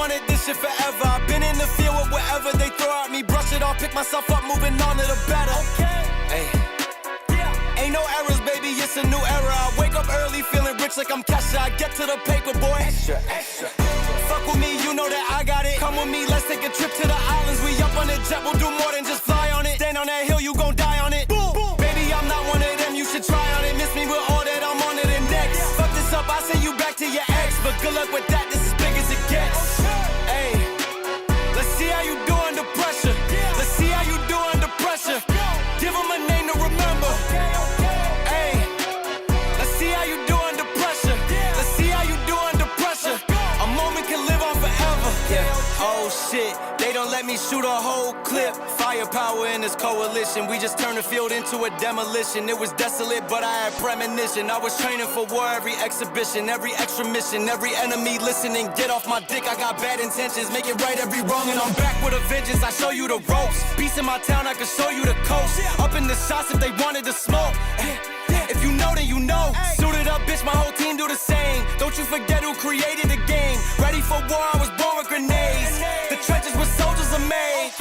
wanted this shit forever. I've been in the field with whatever they throw at me. Brush it off, pick myself up, moving on to the better. Hey. Ain't no errors, baby, it's a new era. I wake up early, feeling rich like I'm Kesha. I get to the paper, boy. Extra, extra. Fuck with me, you know that I got it. Come with me, let's take a trip to the islands. We up on the jet, we'll do more than just fly on it. Stand on that hill, you gon' die on it. Boom, boom. Baby, I'm not one of them, you should try on it. Miss me with all that, I'm on to the next. Fuck this up, I send you back to your ex. But good luck with that, this is big as it gets. Hey, let's see how you do under pressure. Let's see how you do under pressure. Give them a name to remember. Hey, let's see how you do under pressure. Let's see how you do under pressure. A moment can live on forever. Yeah. Oh shit, they don't let me shoot a whole clip. Firepower in this coalition. We just turned the field into a demolition. It was desolate, but I had premonition. I was training for war, every exhibition, every extra mission, every enemy listening. Get off my dick, I got bad intentions. Make it right every wrong, and I'm back with a vengeance. I show you the ropes. Peace in my town, I can show you the coast. Up in the shots if they wanted to smoke. If you know, then you know. Suited up, bitch, my whole team do the same. Don't you forget who created the game. Ready for war, I was born with grenades. The trenches where soldiers are made.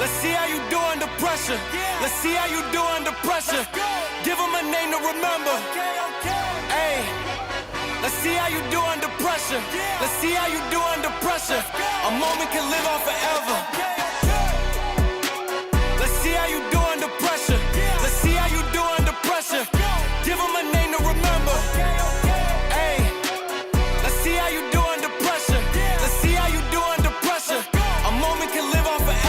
Let's see how you do under pressure. Let's see how you do under pressure. Give them a name to remember. Hey, let's see how you do under pressure. Let's see how you do under pressure. A moment can live on forever. Let's see how you do under pressure. Let's see how you do under pressure. Give them a name to remember. Hey, let's see how you do under pressure. Let's see how you do under pressure. A moment can live on forever.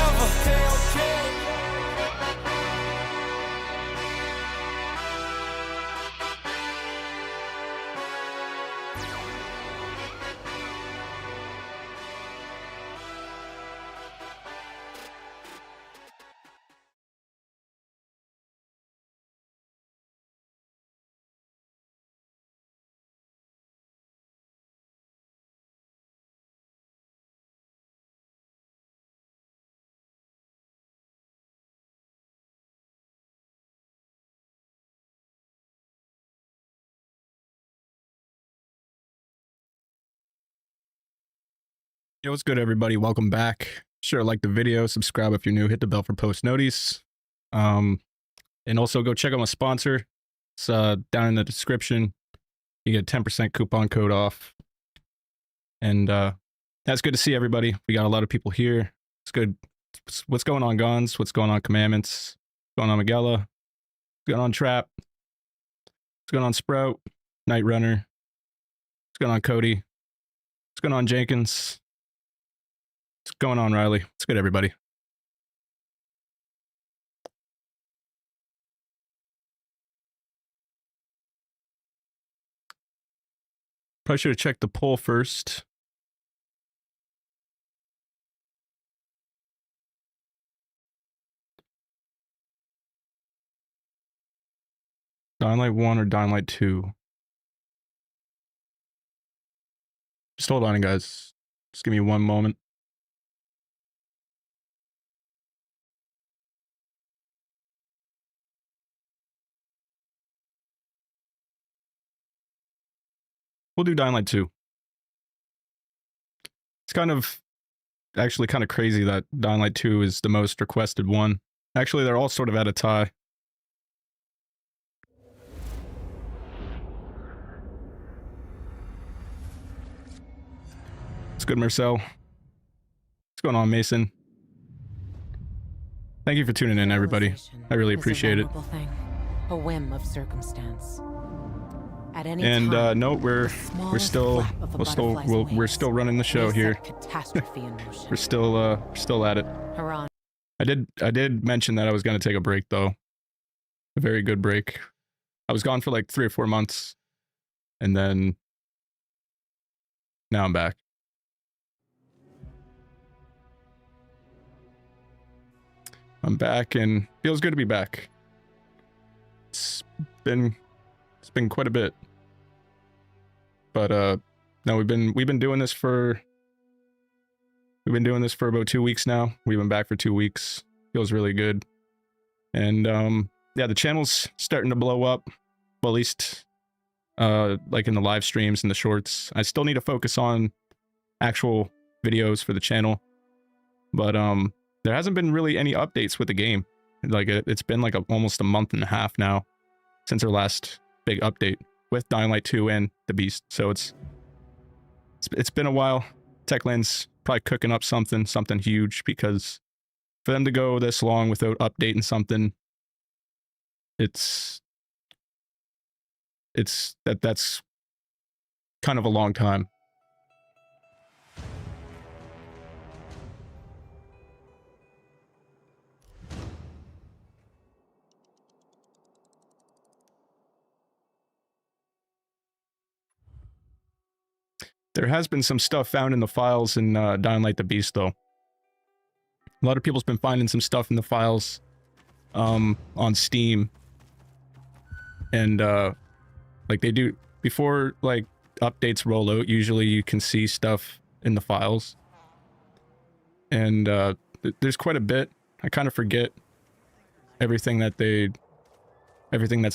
Yo, what's good, everybody? Welcome back. Sure, like the video, subscribe if you're new, hit the bell for post notice. And also go check out my sponsor. It's down in the description. You get a 10% coupon code off. And that's good to see everybody. We got a lot of people here. It's good. What's going on, Guns? What's going on, Commandments? What's going on, Magella? What's going on, Trap? What's going on, Sprout? Night Runner? What's going on, Cody? What's going on, Jenkins? What's going on, Riley? What's good, everybody? Probably should have checked the poll first. Dying Light 1 or Dying Light 2? Just hold on, guys. Just give me one moment. We'll do Dying Light 2. It's actually kind of crazy that Dying Light 2 is the most requested one. Actually, they're all sort of at a tie. What's good, Marcel? What's going on, Mason? Thank you for tuning in, everybody. I really appreciate it. A whim of circumstance. At any and time, no, we're still running the show here. Catastrophe in motion. We're still at it. Haran. I did mention that I was going to take a break, though. A very good break. I was gone for like 3 or 4 months, and then now I'm back. I'm back, and feels good to be back. It's been quite a bit, but no, we've been doing this for about 2 weeks now. We've been back for 2 weeks. Feels really good, and yeah, the channel's starting to blow up. Well, at least like in the live streams and the shorts. I still need to focus on actual videos for the channel. But there hasn't been really any updates with the game. Like it's been like almost a month and a half now since our last big update with Dying Light 2 and the Beast. So it's been a while. Techland's probably cooking up something huge, because for them to go this long without updating something, that's kind of a long time. There has been some stuff found in the files in Dying Light the Beast, though. A lot of people's been finding some stuff in the files on Steam. And like they do before like updates roll out, usually you can see stuff in the files. And there's quite a bit. I kind of forget everything that's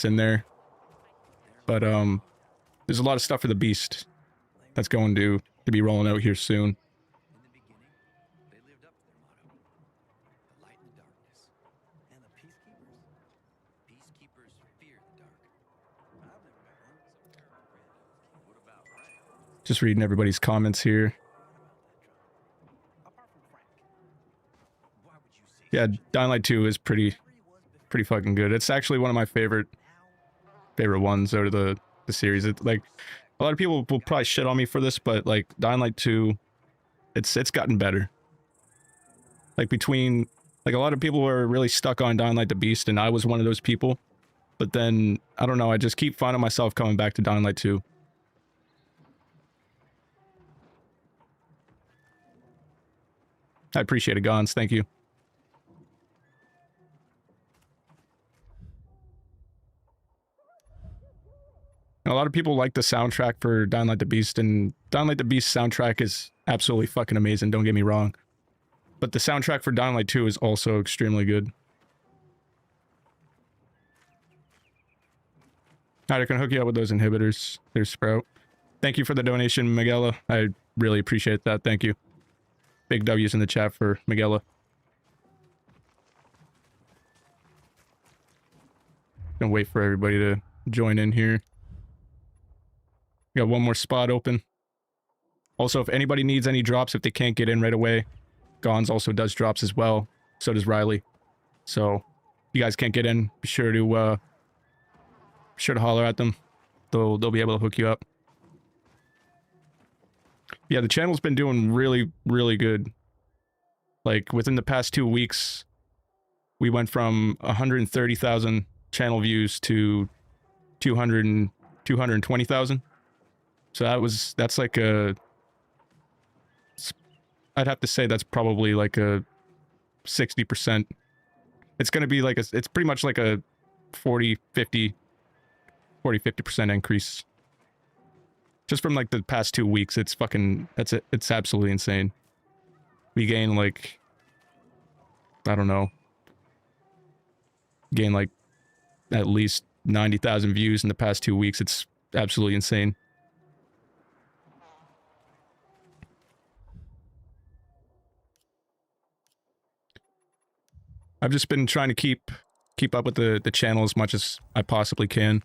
in there. But there's a lot of stuff for the Beast that's going to be rolling out here soon. Just reading everybody's comments here. Yeah, Dying Light 2 is pretty fucking good. It's actually one of my favorite ones out of the series. It's like, a lot of people will probably shit on me for this, but like Dying Light 2, it's gotten better. Like between, like a lot of people were really stuck on Dying Light the Beast, and I was one of those people. But then, I don't know, I just keep finding myself coming back to Dying Light 2. I appreciate it, Gons. Thank you. A lot of people like the soundtrack for Dying Light the Beast, and Dying Light the Beast soundtrack is absolutely fucking amazing, don't get me wrong. But the soundtrack for Dying Light 2 is also extremely good. Alright, I can hook you up with those inhibitors. There's Sprout. Thank you for the donation, Miguela. I really appreciate that. Thank you. Big W's in the chat for Miguela. Gonna wait for everybody to join in here. Got one more spot open. Also, if anybody needs any drops, if they can't get in right away, Gons also does drops as well. So does Riley. So, if you guys can't get in, be sure to holler at them. They'll be able to hook you up. Yeah, the channel's been doing really good. Like, within the past 2 weeks, we went from 130,000 channel views to 220,000. So that's like a, I'd have to say that's probably like a 60%. It's going to be like it's pretty much like a 40-50% increase. Just from like the past 2 weeks, it's fucking, it's absolutely insane. We gain like, I don't know, gain like at least 90,000 views in the past 2 weeks. It's absolutely insane. I've just been trying to keep up with the channel as much as I possibly can.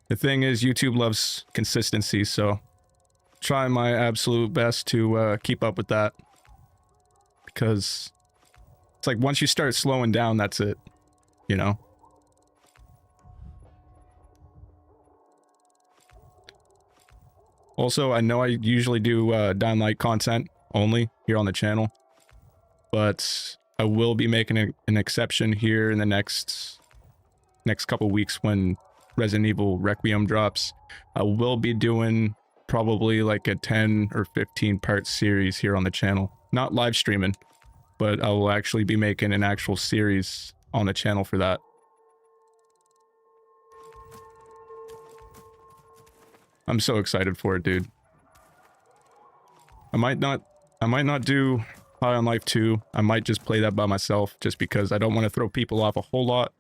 The thing is, YouTube loves consistency, so trying my absolute best to keep up with that. Because it's like once you start slowing down, that's it, you know? Also, I know I usually do Dying Light content only here on the channel, but I will be making an exception here in the next couple weeks when Resident Evil Requiem drops. I will be doing probably like a 10 or 15 part series here on the channel. Not live streaming, but I will actually be making an actual series on the channel for that. I'm so excited for it, dude. I might not do High on Life 2. I might just play that by myself just because I don't want to throw people off a whole lot.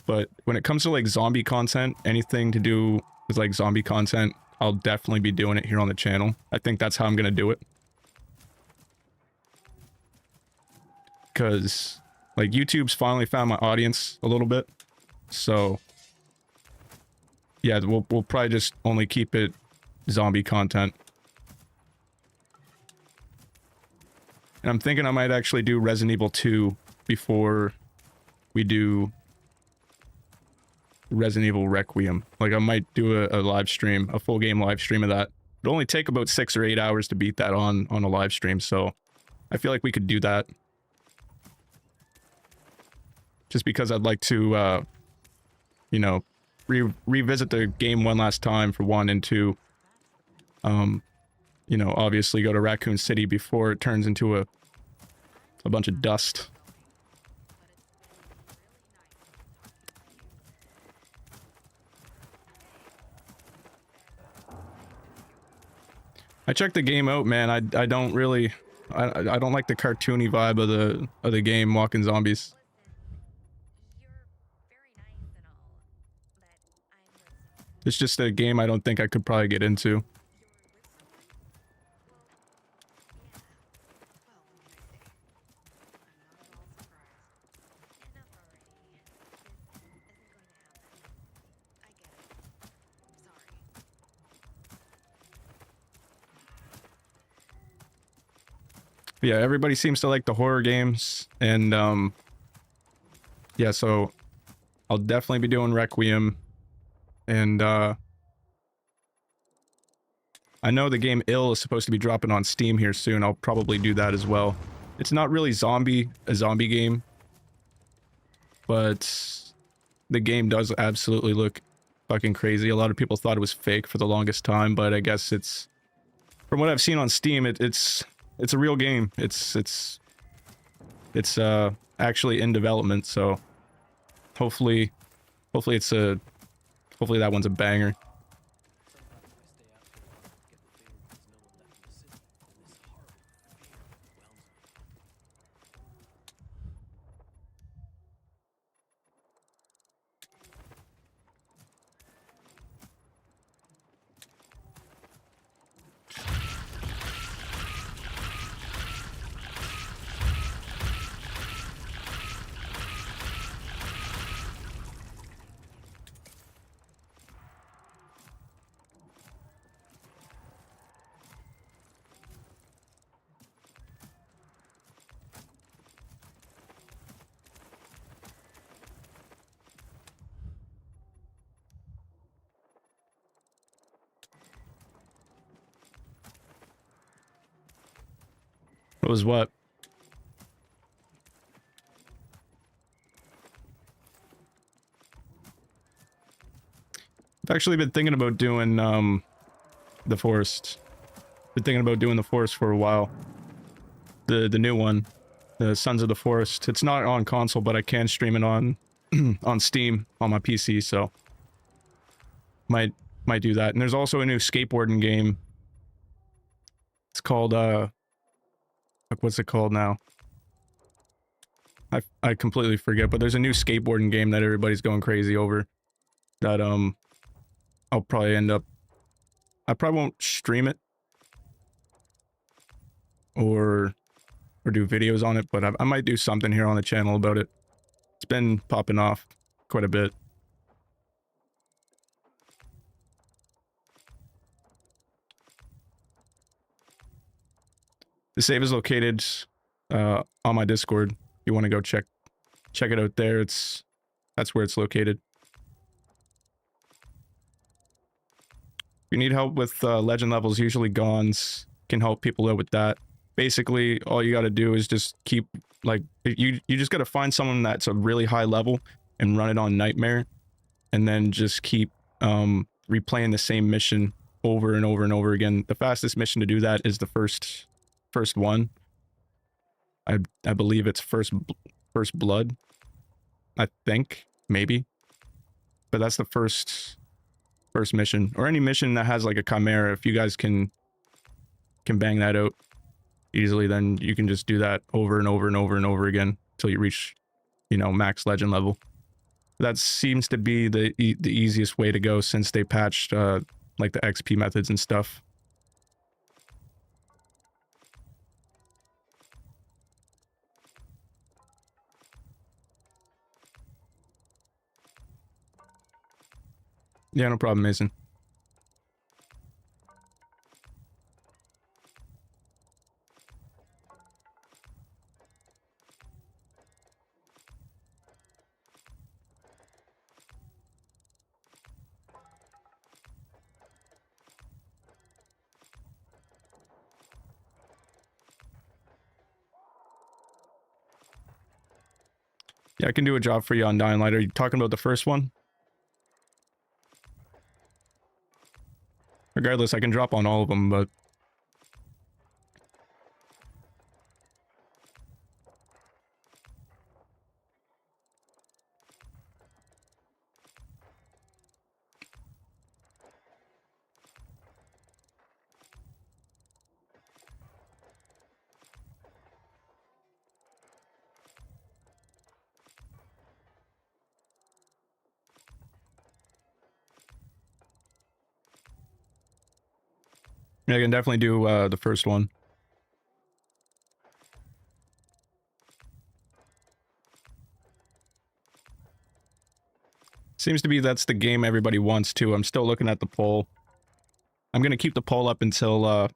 But when it comes to like zombie content, anything to do with like zombie content, I'll definitely be doing it here on the channel. I think that's how I'm gonna do it. Because like YouTube's finally found my audience a little bit. So yeah, we'll probably just only keep it zombie content. And I'm thinking I might actually do Resident Evil 2 before we do Resident Evil Requiem. Like, I might do a live stream, a full game live stream of that. It'll only take about 6 or 8 hours to beat that on a live stream, so I feel like we could do that. Just because I'd like to, you know, revisit the game one last time for 1 and 2. You know, obviously go to Raccoon City before it turns into a bunch of dust. I checked the game out, man. I don't really I don't like the cartoony vibe of the game Walking Zombies. It's just a game I don't think I could probably get into. Yeah, everybody seems to like the horror games, and yeah, so I'll definitely be doing Requiem, and I know the game Ill is supposed to be dropping on Steam here soon. I'll probably do that as well. It's not really a zombie game, but the game does absolutely look fucking crazy. A lot of people thought it was fake for the longest time, but I guess it's, from what I've seen on Steam, it's a real game. It's actually in development, so hopefully that one's a banger. What was what? I've actually been thinking about doing the Forest. Been thinking about doing the Forest for a while. The new one, the Sons of the Forest. It's not on console, but I can stream it on on Steam on my PC, so might do that. And there's also a new skateboarding game. It's called what's it called now? I completely forget, but there's a new skateboarding game that everybody's going crazy over. That I'll probably end up, I probably won't stream it or do videos on it, but I might do something here on the channel about it. It's been popping off quite a bit. The save is located on my Discord. If you want to go check it out there, that's where it's located. If you need help with legend levels, usually Gons can help people out with that. Basically, all you got to do is just keep, like, you just got to find someone that's a really high level and run it on Nightmare, and then just keep replaying the same mission over and over and over again. The fastest mission to do that is the first one. I believe it's first blood, I think, maybe, but that's the first mission, or any mission that has like a chimera. If you guys can bang that out easily, then you can just do that over and over and over and over again until you reach, you know, max legend level. That seems to be the easiest way to go since they patched like the XP methods and stuff. Yeah, no problem, Mason. Yeah, I can do a job for you on Dying Light. Are you talking about the first one? Regardless, I can drop on all of them, but... Yeah, I can definitely do the first one. Seems to be that's the game everybody wants too. I'm still looking at the poll. I'm gonna keep the poll up until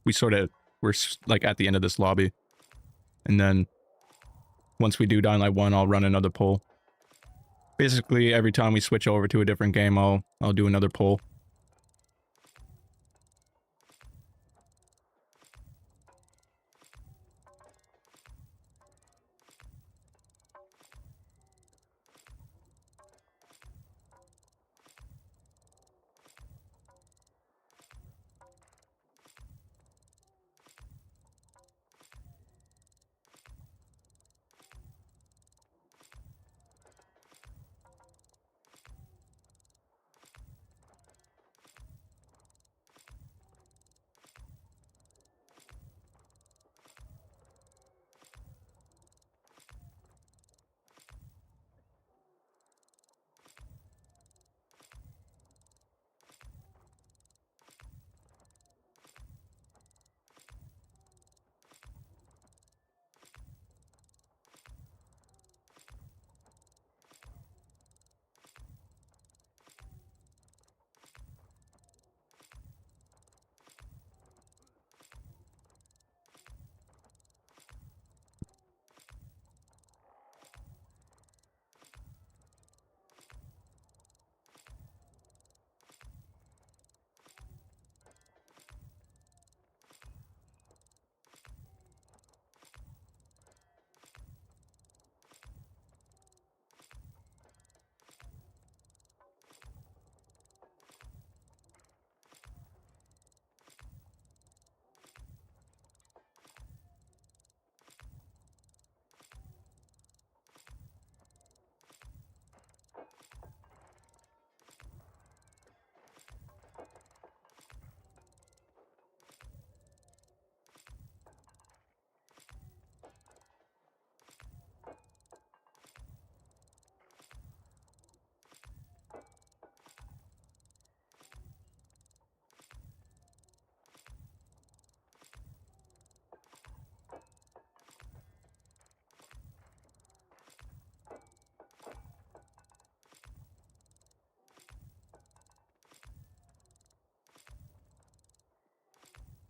we're like at the end of this lobby, and then once we do Dying Light 1, I'll run another poll. Basically, every time we switch over to a different game, I'll do another poll.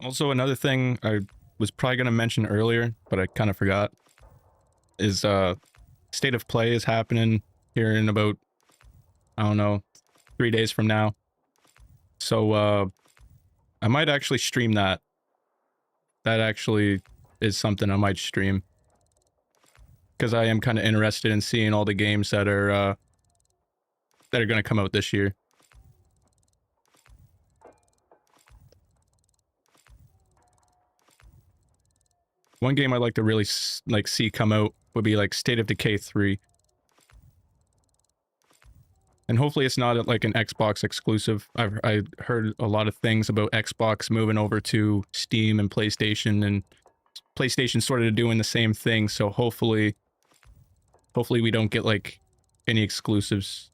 Also, another thing I was probably going to mention earlier, but I kind of forgot, is State of Play is happening here in about, I don't know, 3 days from now. So I might actually stream that. That actually is something I might stream. Because I am kind of interested in seeing all the games that are going to come out this year. One game I'd like to really see come out would be like State of Decay 3. And hopefully it's not like an Xbox exclusive. I heard a lot of things about Xbox moving over to Steam and PlayStation PlayStation sort of doing the same thing. So hopefully we don't get like any exclusives.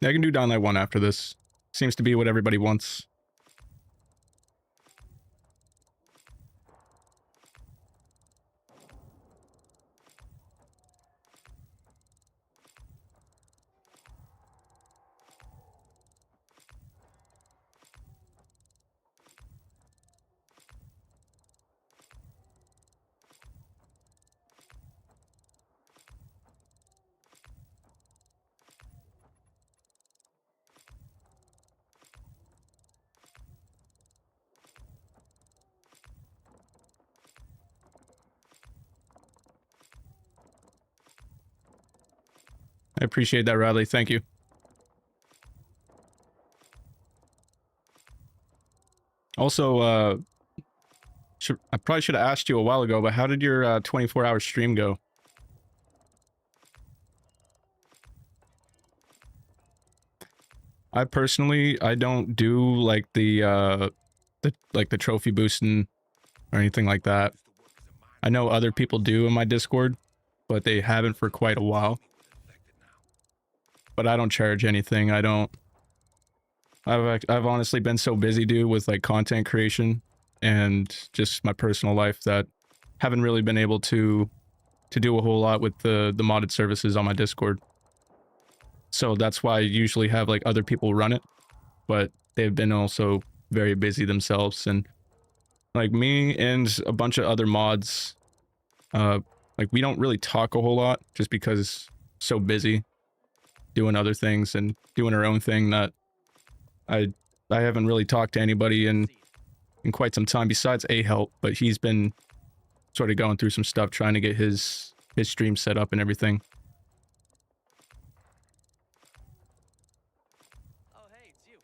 Yeah, I can do Dying Light 1 after this. Seems to be what everybody wants. I appreciate that, Riley. Thank you. Also, I probably should have asked you a while ago, but how did your 24-hour stream go? I personally, I don't do like the trophy boosting or anything like that. I know other people do in my Discord, but they haven't for quite a while. But I don't charge anything. I don't. I've honestly been so busy, dude, with like content creation and just my personal life that haven't really been able to do a whole lot with the modded services on my Discord. So that's why I usually have like other people run it, but they've been also very busy themselves. And like me and a bunch of other mods, like we don't really talk a whole lot just because so busy doing other things and doing our own thing that I haven't really talked to anybody in quite some time besides A-Help, but he's been sort of going through some stuff trying to get his stream set up and everything. Oh, hey, it's you.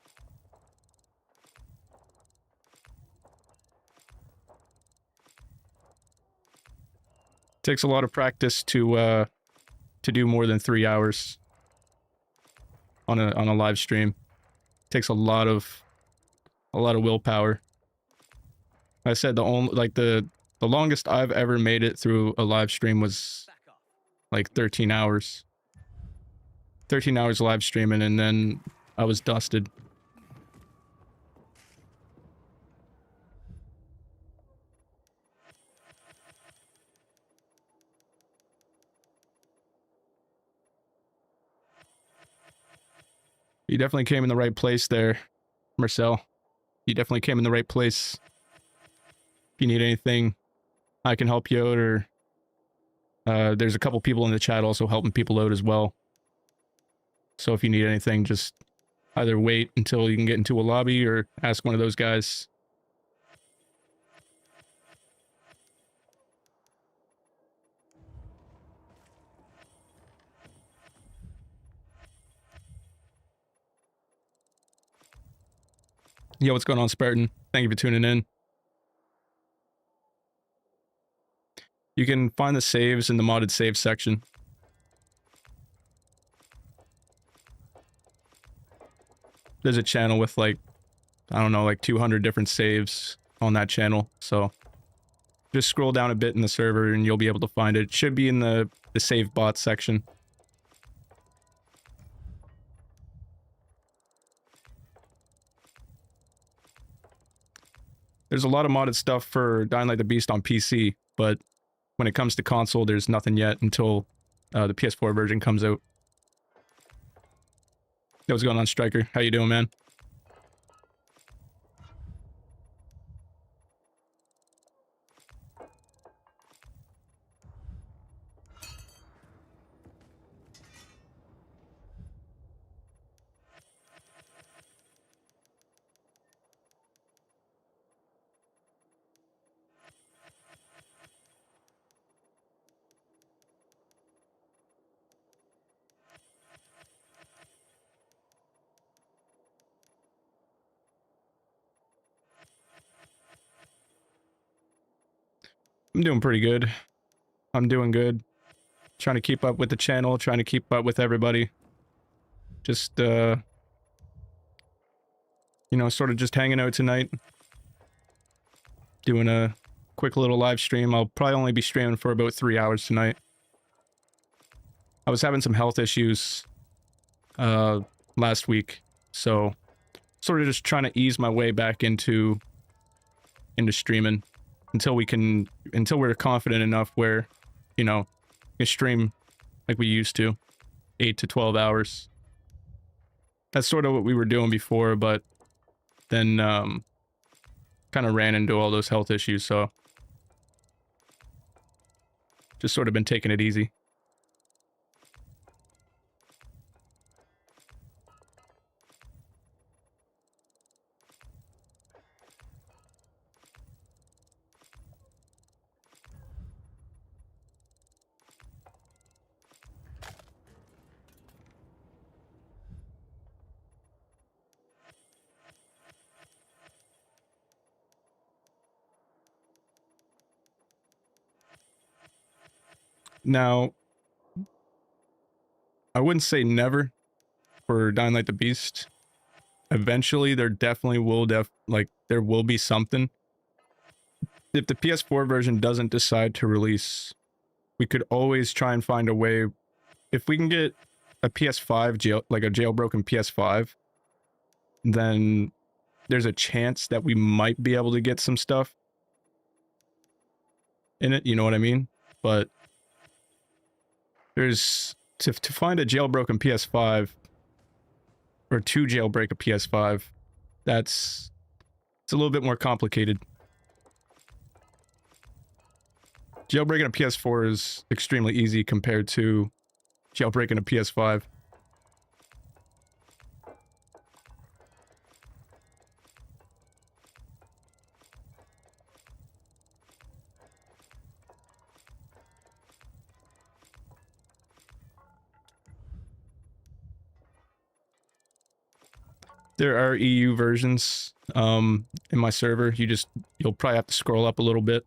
Takes a lot of practice to do more than 3 hours on a live stream. Takes a lot of willpower. I said the only like the longest I've ever made it through a live stream was like 13 hours. 13 hours live streaming, and then I was dusted. You definitely came in the right place there, Marcel. You definitely came in the right place. If you need anything, I can help you out, or there's a couple people in the chat also helping people out as well. So if you need anything, just either wait until you can get into a lobby or ask one of those guys. Yo, what's going on, Spartan? Thank you for tuning in. You can find the saves in the modded save section. There's a channel with like, I don't know, like 200 different saves on that channel. So just scroll down a bit in the server and you'll be able to find it. It should be in the save bot section. There's a lot of modded stuff for Dying Light the Beast on PC, but when it comes to console, there's nothing yet until the PS4 version comes out. Yo, what's going on, Striker? How you doing, man? I'm doing pretty good. I'm doing good. Trying to keep up with the channel, trying to keep up with everybody. Just, you know, sort of just hanging out tonight. Doing a quick little live stream. I'll probably only be streaming for about 3 hours tonight. I was having some health issues last week, so sort of just trying to ease my way back into streaming until we're confident enough where, you know, we can stream like we used to, 8 to 12 hours. That's sort of what we were doing before, but then kind of ran into all those health issues, so just sort of been taking it easy. Now, I wouldn't say never for Dying Light the Beast. Eventually, there definitely will there will be something. If the PS4 version doesn't decide to release, we could always try and find a way. If we can get a PS5 like a jailbroken PS5, then there's a chance that we might be able to get some stuff in it, you know what I mean? But there's to find a jailbroken PS5 or to jailbreak a PS5, it's a little bit more complicated. Jailbreaking a PS4 is extremely easy compared to jailbreaking a PS5. There are EU versions in my server. You'll probably have to scroll up a little bit.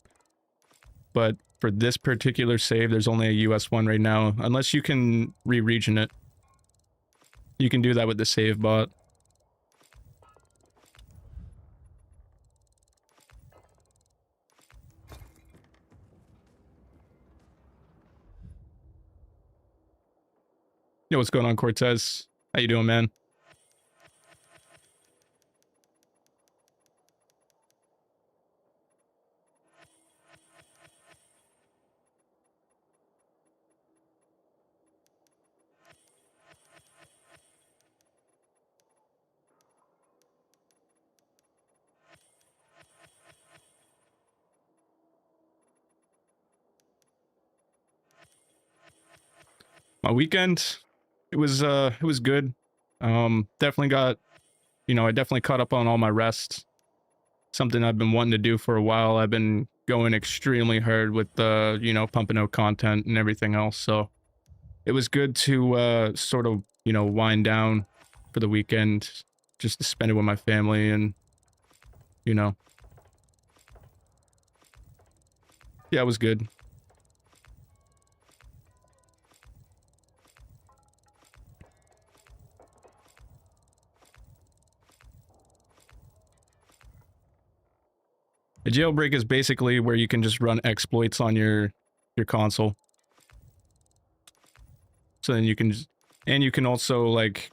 But for this particular save, there's only a US one right now. Unless you can re-region it. You can do that with the save bot. Yo, what's going on, Cortez? How you doing, man? My weekend, it was good. Definitely got, you know, I definitely caught up on all my rest. Something I've been wanting to do for a while. I've been going extremely hard with you know, pumping out content and everything else. So it was good to sort of, you know, wind down for the weekend, just to spend it with my family and, you know. Yeah, it was good. A jailbreak is basically where you can just run exploits on your console. So then you can and you can also, like,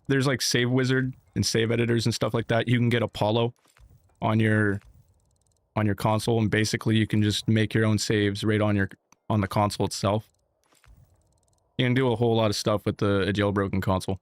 there's like save wizard and save editors and stuff like that. You can get Apollo on your console, and basically you can just make your own saves right on the console itself. You can do a whole lot of stuff with a jailbroken console.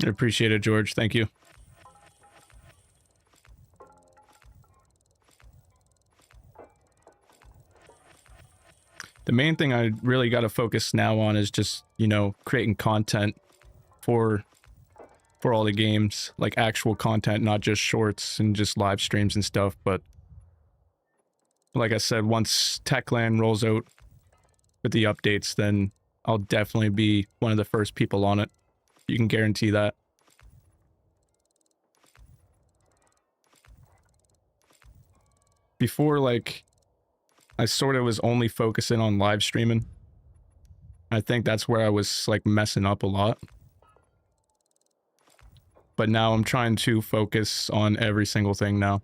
I appreciate it, George. Thank you. The main thing I really got to focus now on is just, you know, creating content for all the games, like actual content, not just shorts and just live streams and stuff. But like I said, once Techland rolls out with the updates, then I'll definitely be one of the first people on it. You can guarantee that. Before, like, I sort of was only focusing on live streaming. I think that's where I was, like, messing up a lot. But now I'm trying to focus on every single thing now.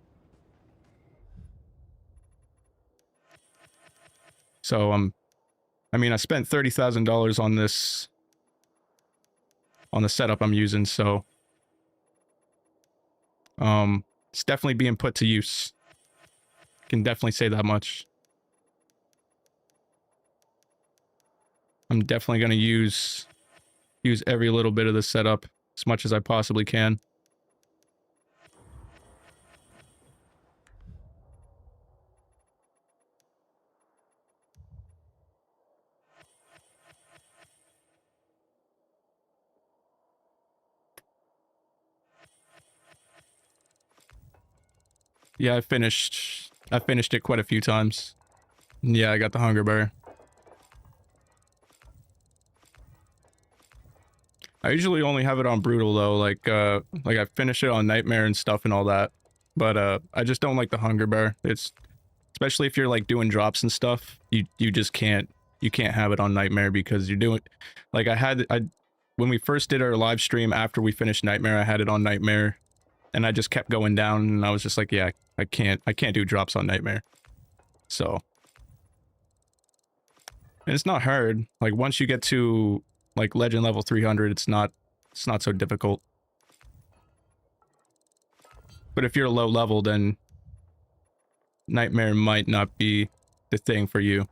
So, I mean, I spent $30,000 on this, on the setup I'm using, so, it's definitely being put to use. Can definitely say that much. I'm definitely going to use every little bit of the setup as much as I possibly can. Yeah, I finished it quite a few times. Yeah, I got the hunger bar. I usually only have it on brutal though, like I finish it on nightmare and stuff and all that. But I just don't like the hunger bar. It's especially if you're like doing drops and stuff, you just can't have it on nightmare because you're doing like I when we first did our live stream after we finished nightmare, I had it on nightmare and I just kept going down and I was just like, yeah, I can't do drops on nightmare. So, and it's not hard. Like once you get to like legend level 300, it's not so difficult. But if you're low level, then nightmare might not be the thing for you.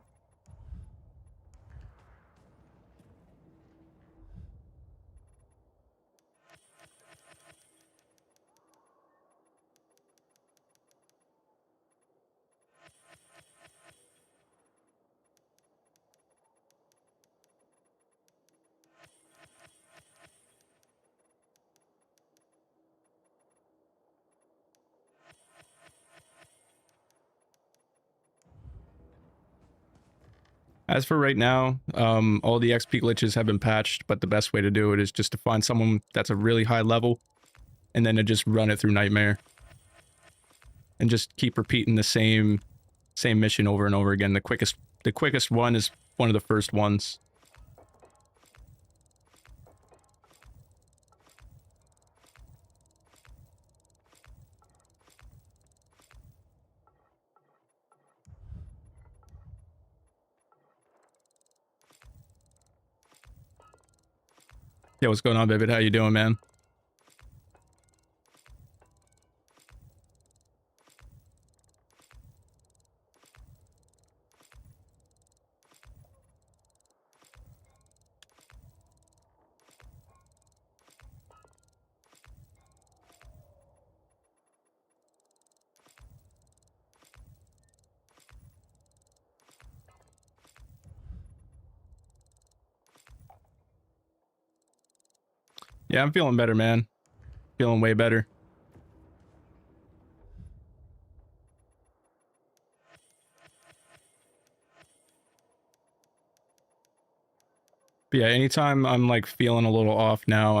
As for right now, all the XP glitches have been patched, but the best way to do it is just to find someone that's a really high level, and then to just run it through Nightmare. And just keep repeating the same mission over and over again. The quickest one is one of the first ones. Yeah, what's going on, Vivid? How you doing, man? Yeah, I'm feeling better, man. Feeling way better. But yeah, anytime I'm like feeling a little off now,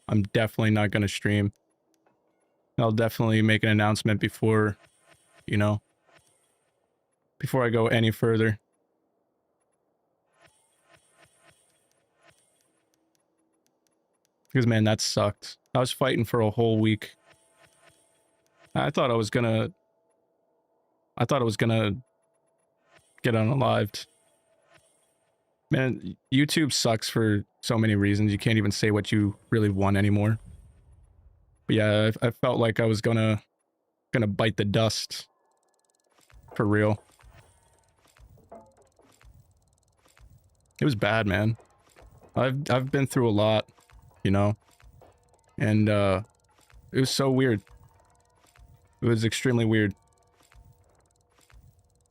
I'm definitely not gonna stream. I'll definitely make an announcement before, you know, before I go any further. Because man, that sucked. I was fighting for a whole week. I thought I was gonna get unalived. Man, YouTube sucks for so many reasons. You can't even say what you really want anymore. But yeah, I felt like I was gonna bite the dust. For real. It was bad, man. I've been through a lot, you know? And it was so weird. It was extremely weird.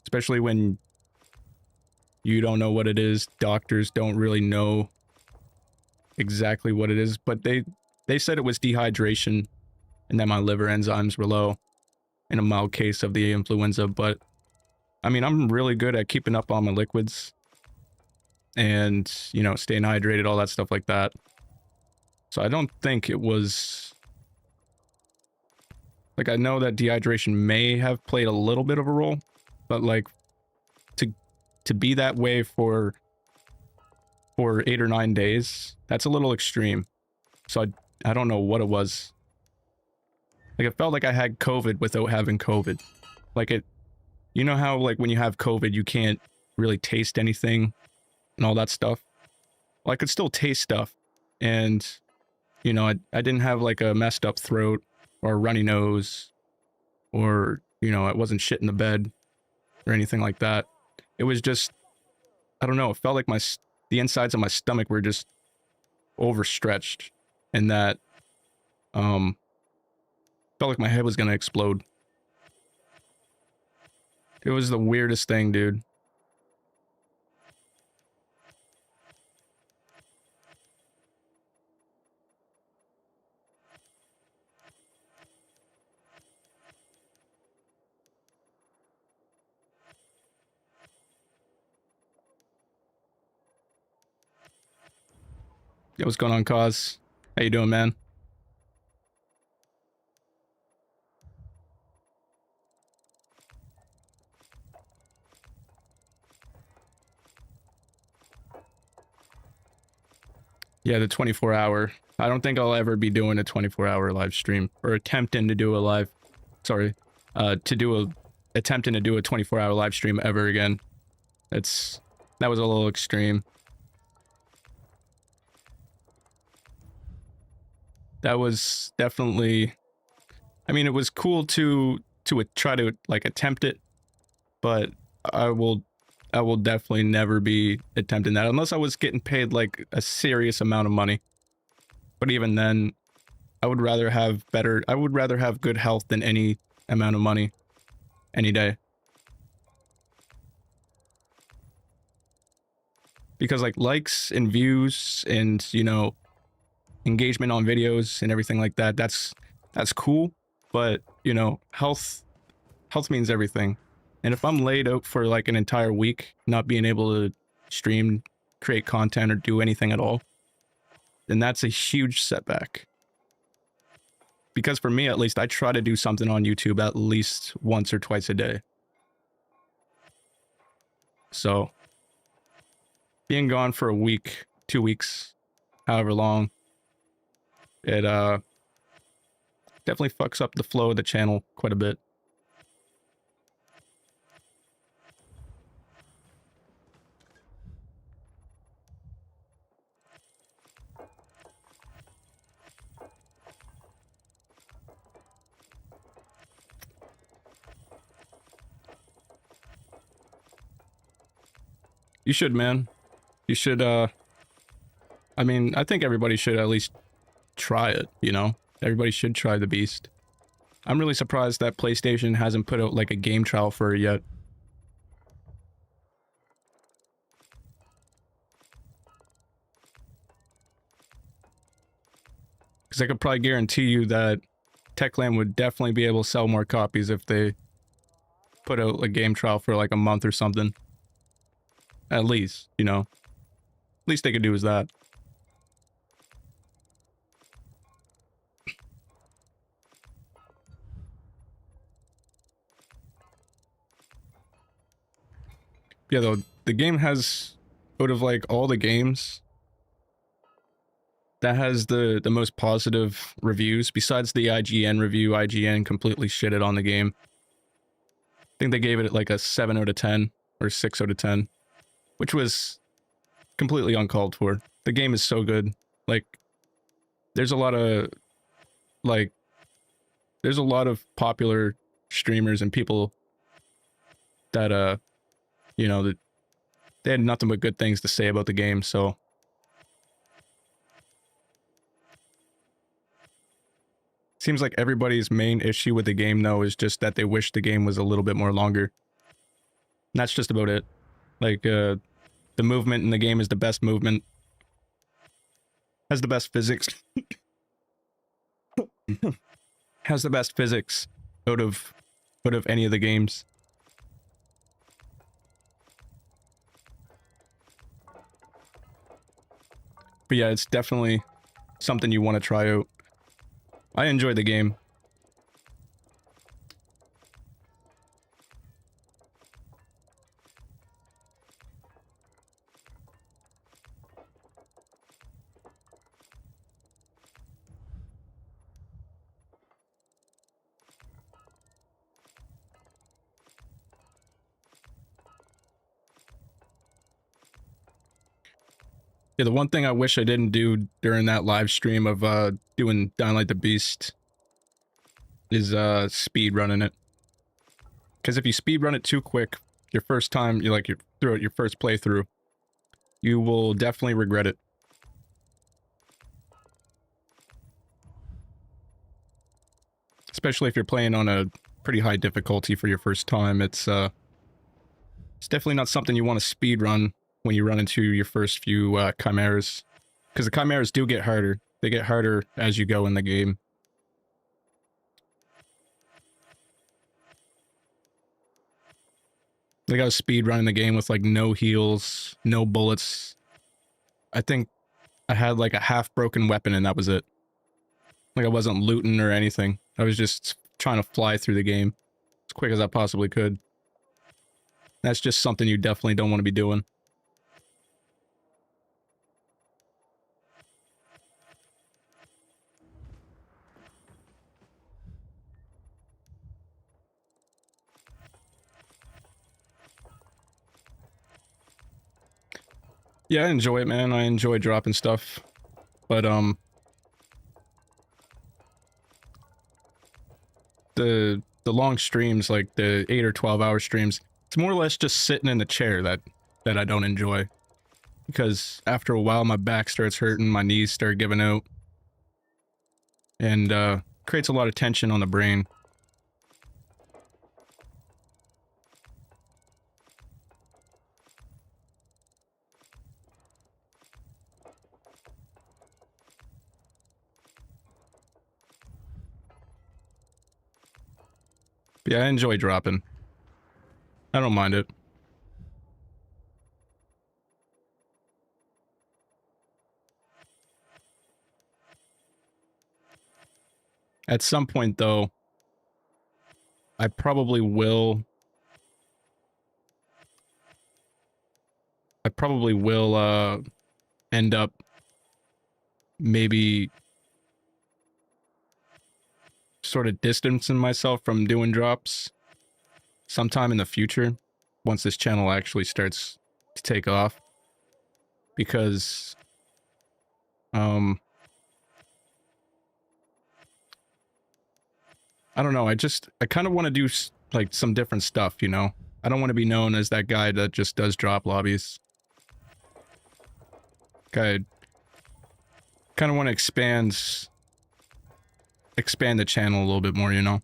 Especially when You don't know what it is. Doctors don't really know exactly what it is, but they said it was dehydration and that my liver enzymes were low in a mild case of the influenza. But I mean, I'm really good at keeping up on my liquids and, you know, staying hydrated, all that stuff like that. So I don't think it was, like, I know that dehydration may have played a little bit of a role, but like to be that way for 8 or 9 days, that's a little extreme. So I don't know what it was. Like, it felt like I had COVID without having COVID. Like, it, you know how like when you have COVID you can't really taste anything and all that stuff? Well, I could still taste stuff, and you know, I didn't have like a messed up throat or a runny nose, or, you know, I wasn't shit in the bed or anything like that. It was just, I don't know, it felt like the insides of my stomach were just overstretched, and that felt like my head was gonna explode. It was the weirdest thing, dude. Yo, what's going on, Cause? How you doing, man? Yeah, the 24-hour. I don't think I'll ever be doing a 24-hour live stream, or attempting to do a live, sorry, attempting to do a 24-hour live stream ever again. That was a little extreme. That was definitely, I mean, it was cool to try to like attempt it, but I will definitely never be attempting that unless I was getting paid like a serious amount of money. But even then, I would rather have good health than any amount of money any day. Because like likes and views and, you know, engagement on videos and everything like that, that's cool, but you know, health means everything. And if I'm laid out for like an entire week not being able to stream, create content, or do anything at all, then that's a huge setback. Because for me, at least, I try to do something on YouTube at least once or twice a day. So being gone for a week, 2 weeks, however long, it definitely fucks up the flow of the channel quite a bit. You should, man. You should, I mean, I think everybody should at least try it, you know? Everybody should try the beast. I'm really surprised that PlayStation hasn't put out like a game trial for it yet. Because I could probably guarantee you that Techland would definitely be able to sell more copies if they put out a game trial for like a month or something. At least, you know. Least they could do is that. Yeah, though, the game has, out of like all the games, that has the most positive reviews. Besides the IGN review, IGN completely shitted on the game. I think they gave it like a 7 out of 10 or 6 out of 10, which was completely uncalled for. The game is so good. Like, there's a lot of popular streamers and people that you know, that they had nothing but good things to say about the game. So seems like everybody's main issue with the game though is just that they wish the game was a little bit more longer. And that's just about it. Like The movement in the game is the best movement. Has the best physics. Has the best physics out of any of the games. But yeah, it's definitely something you want to try out. I enjoyed the game. Yeah, the one thing I wish I didn't do during that live stream of doing Dying Light the Beast is speed running it. Because if you speed run it too quick, your first time, throughout your first playthrough, you will definitely regret it. Especially if you're playing on a pretty high difficulty for your first time, it's definitely not something you want to speed run when you run into your first few chimeras. Because the chimeras do get harder. They get harder as you go in the game. Like I was speed running the game with like no heals, no bullets. I think I had like a half broken weapon and that was it. Like I wasn't looting or anything. I was just trying to fly through the game as quick as I possibly could. That's just something you definitely don't want to be doing. Yeah, I enjoy it, man. I enjoy dropping stuff. But, the long streams, like the 8 or 12-hour streams, it's more or less just sitting in the chair that I don't enjoy. Because after a while, my back starts hurting, my knees start giving out. And, creates a lot of tension on the brain. But yeah, I enjoy dropping. I don't mind it. At some point, though, I probably will end up maybe sort of distancing myself from doing drops sometime in the future once this channel actually starts to take off, because I don't know, I kind of want to do like some different stuff, you know? I don't want to be known as that guy that just does drop lobbies. I kind of want to expand the channel a little bit more, you know?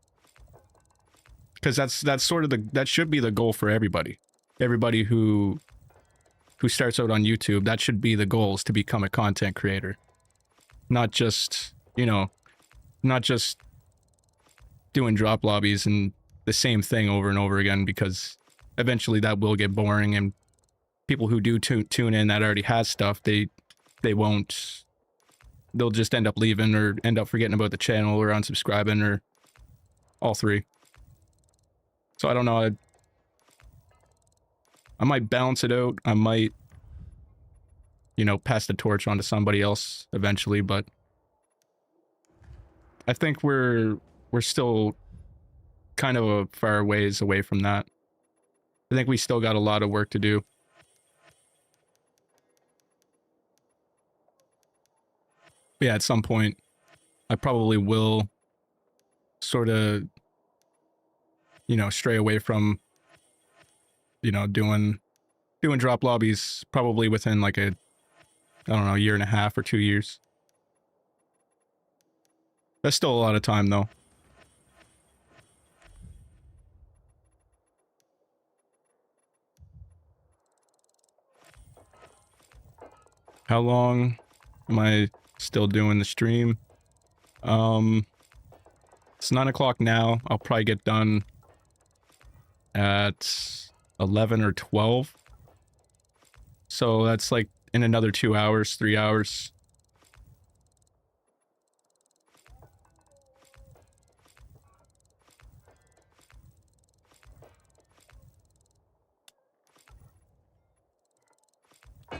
Because that's sort of that should be the goal for everybody. Everybody who starts out on YouTube, that should be the goal, is to become a content creator. Not just, you know, not just doing drop lobbies and the same thing over and over again, because eventually that will get boring, and people who do tune in that already has stuff, they won't, they'll just end up leaving or end up forgetting about the channel or unsubscribing or all three. So I don't know, I might balance it out. I might, you know, pass the torch on to somebody else eventually, but I think we're still kind of a far ways away from that. I think we still got a lot of work to do. But yeah, at some point, I probably will sort of, you know, stray away from, you know, doing drop lobbies, probably within like a, I don't know, year and a half or 2 years. That's still a lot of time, though. How long am I still doing the stream? It's 9 o'clock now. I'll probably get done at 11 or 12. So that's like in another 2 hours, 3 hours.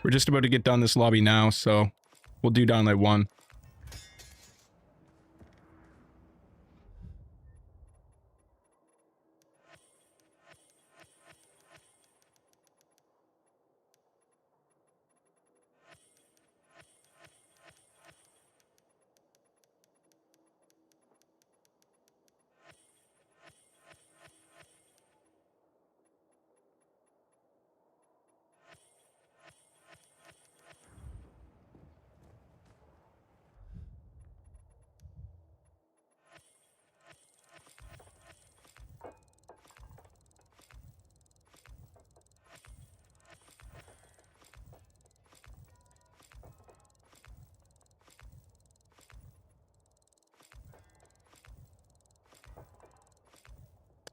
We're just about to get done this lobby now, so we'll do Dying Light 1.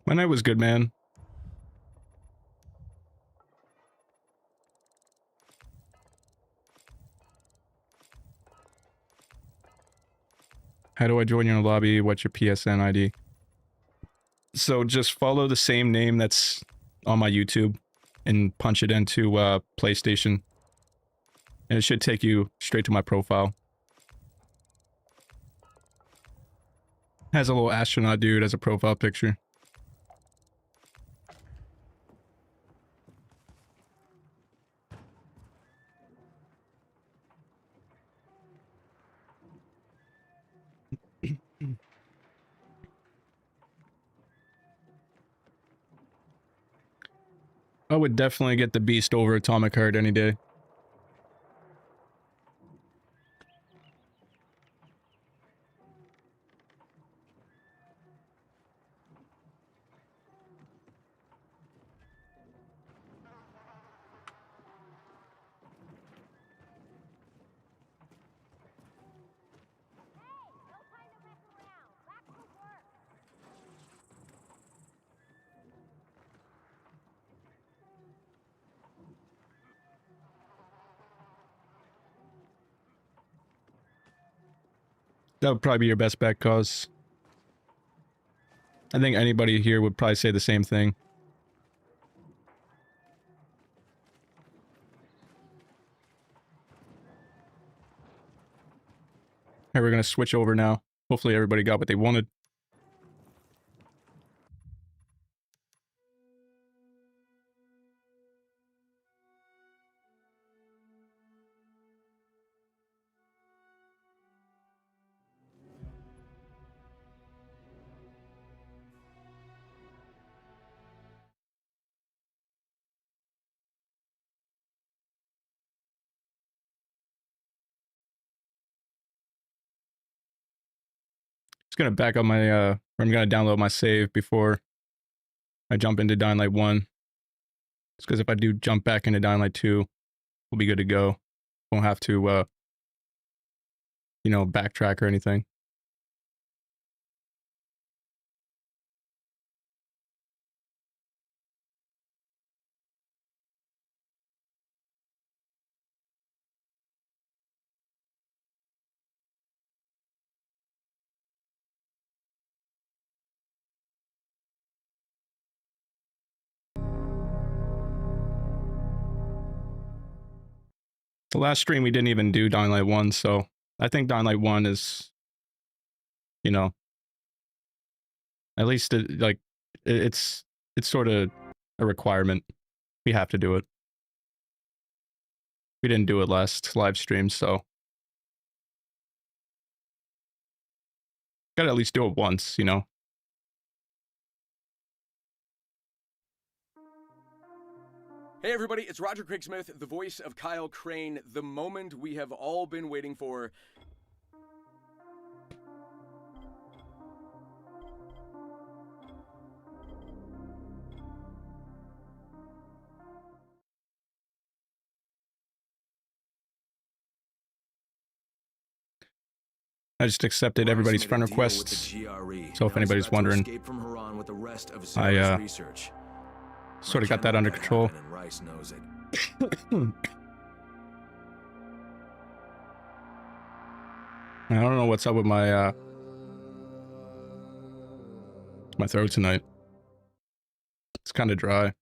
My night was good, man. How do I join your lobby? What's your PSN ID? So just follow the same name that's on my YouTube and punch it into PlayStation. And it should take you straight to my profile. Has a little astronaut dude as a profile picture. I would definitely get the Beast over Atomic Heart any day. That would probably be your best bet, cause I think anybody here would probably say the same thing. Alright, we're gonna switch over now. Hopefully everybody got what they wanted. Just gonna back up my, I'm gonna download my save before I jump into Dying Light 1. It's because if I do jump back into Dying Light 2, we'll be good to go. Won't have to, you know, backtrack or anything. The last stream we didn't even do Dying Light 1, so I think Dying Light 1 is, you know, at least it's sort of a requirement. We have to do it. We didn't do it last live stream, so gotta at least do it once, you know. Hey everybody, it's Roger Craig-Smith, the voice of Kyle Crane, the moment we have all been waiting for. I just accepted everybody's friend requests. So if anybody's wondering, I sort of got that under control. I don't know what's up with my throat tonight. It's kind of dry.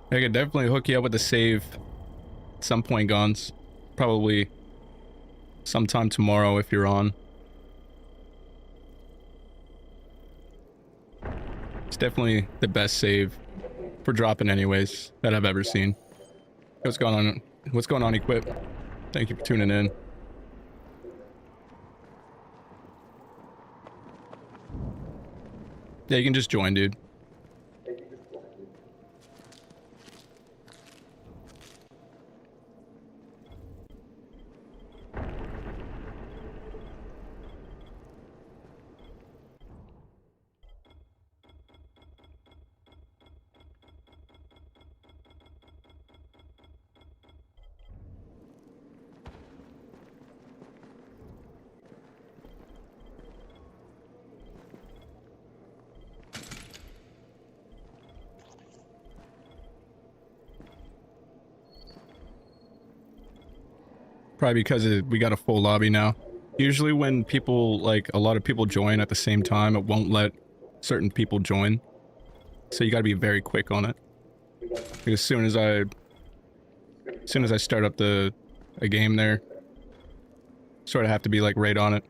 I could definitely hook you up with the save at some point, Gons. Probably sometime tomorrow if you're on. It's definitely the best save for dropping anyways that I've ever seen. What's going on? What's going on, Equip? Thank you for tuning in. Yeah, you can just join, dude. Probably because we got a full lobby now. Usually when people, like, a lot of people join at the same time, it won't let certain people join. So you gotta be very quick on it. Like as soon as I start up a game there, sort of have to be, like, right on it.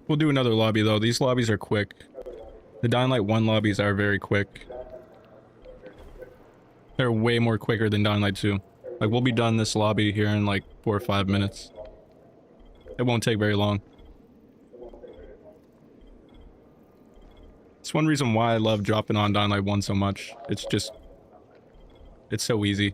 We'll do another lobby though. These lobbies are quick. The Dying Light 1 lobbies are very quick. They're way more quicker than Dying Light 2. Like, we'll be done this lobby here in like 4 or 5 minutes. It won't take very long. It's one reason why I love dropping on Dying Light 1 so much. It's just... it's so easy.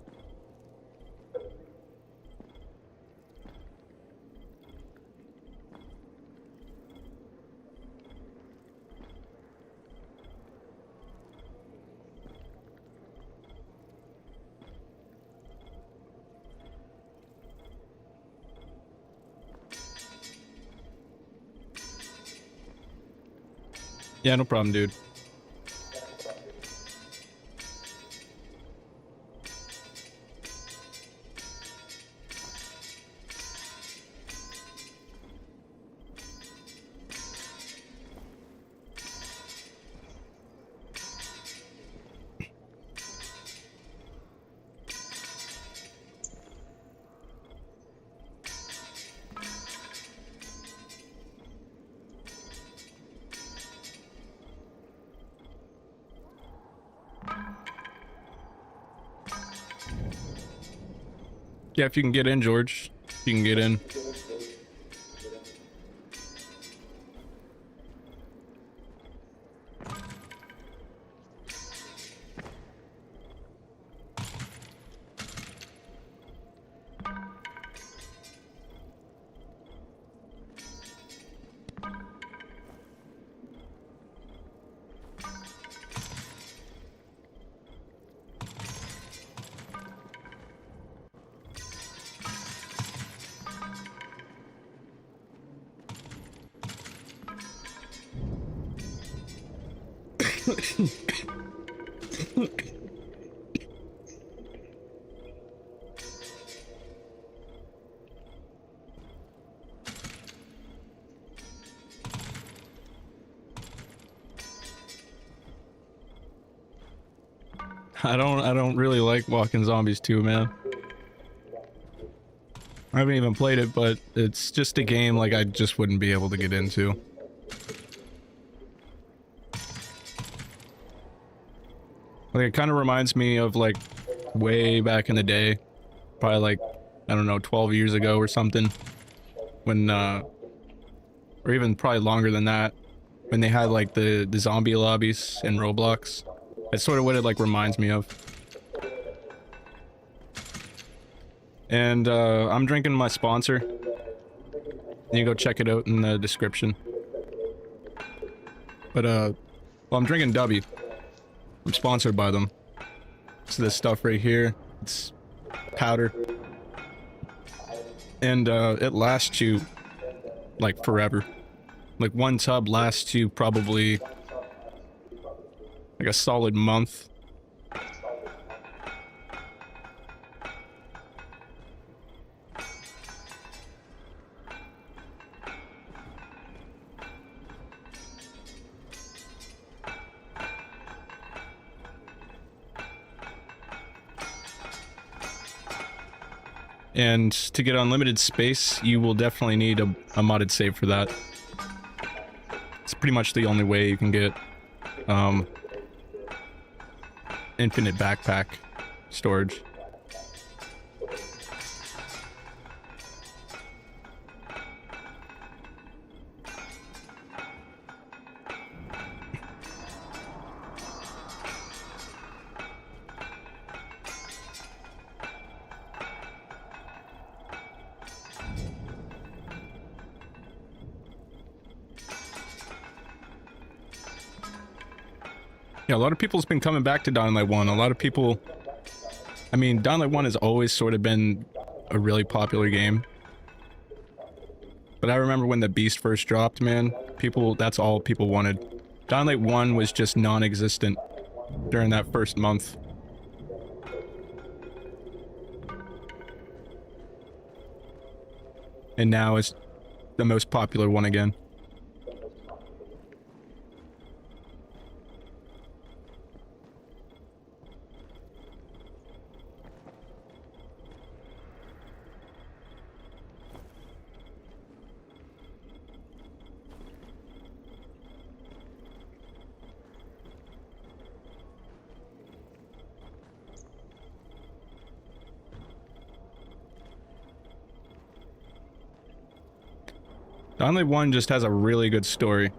Yeah, no problem, dude. Yeah, if you can get in, George, you can get in. I don't really like Walking Zombies 2, man. I haven't even played it, but it's just a game like I just wouldn't be able to get into. Like it kind of reminds me of like way back in the day, probably like, I don't know, 12 years ago or something, when or even probably longer than that, when they had like the zombie lobbies in Roblox. That's sort of what it like reminds me of. And I'm drinking my sponsor. You can go check it out in the description. But well, I'm drinking Dubby. I'm sponsored by them. So this stuff right here, it's powder. And it lasts you like forever. Like one tub lasts you probably like a solid month. And to get unlimited space, you will definitely need a modded save for that. It's pretty much the only way you can get infinite backpack storage. Yeah, a lot of people's been coming back to Dying Light 1. A lot of people... I mean, Dying Light 1 has always sort of been a really popular game. But I remember when the Beast first dropped, man, people... that's all people wanted. Dying Light 1 was just non-existent during that first month. And now it's the most popular one again. Dying Light 1 just has a really good story.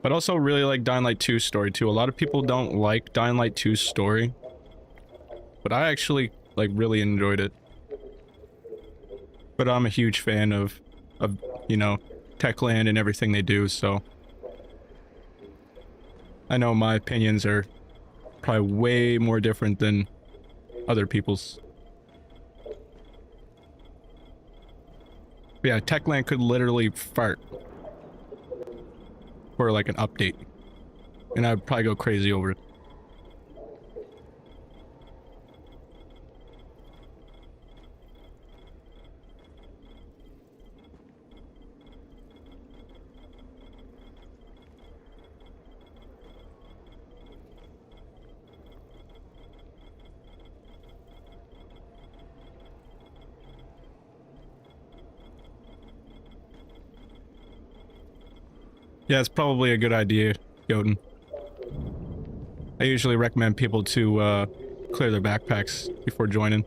But also really like Dying Light 2's story too. A lot of people don't like Dying Light 2's story. But I actually like really enjoyed it. But I'm a huge fan of you know, Techland and everything they do, so I know my opinions are probably way more different than other people's. But yeah, Techland could literally fart for like an update, and I'd probably go crazy over it. Yeah, it's probably a good idea, Jotun. I usually recommend people to clear their backpacks before joining.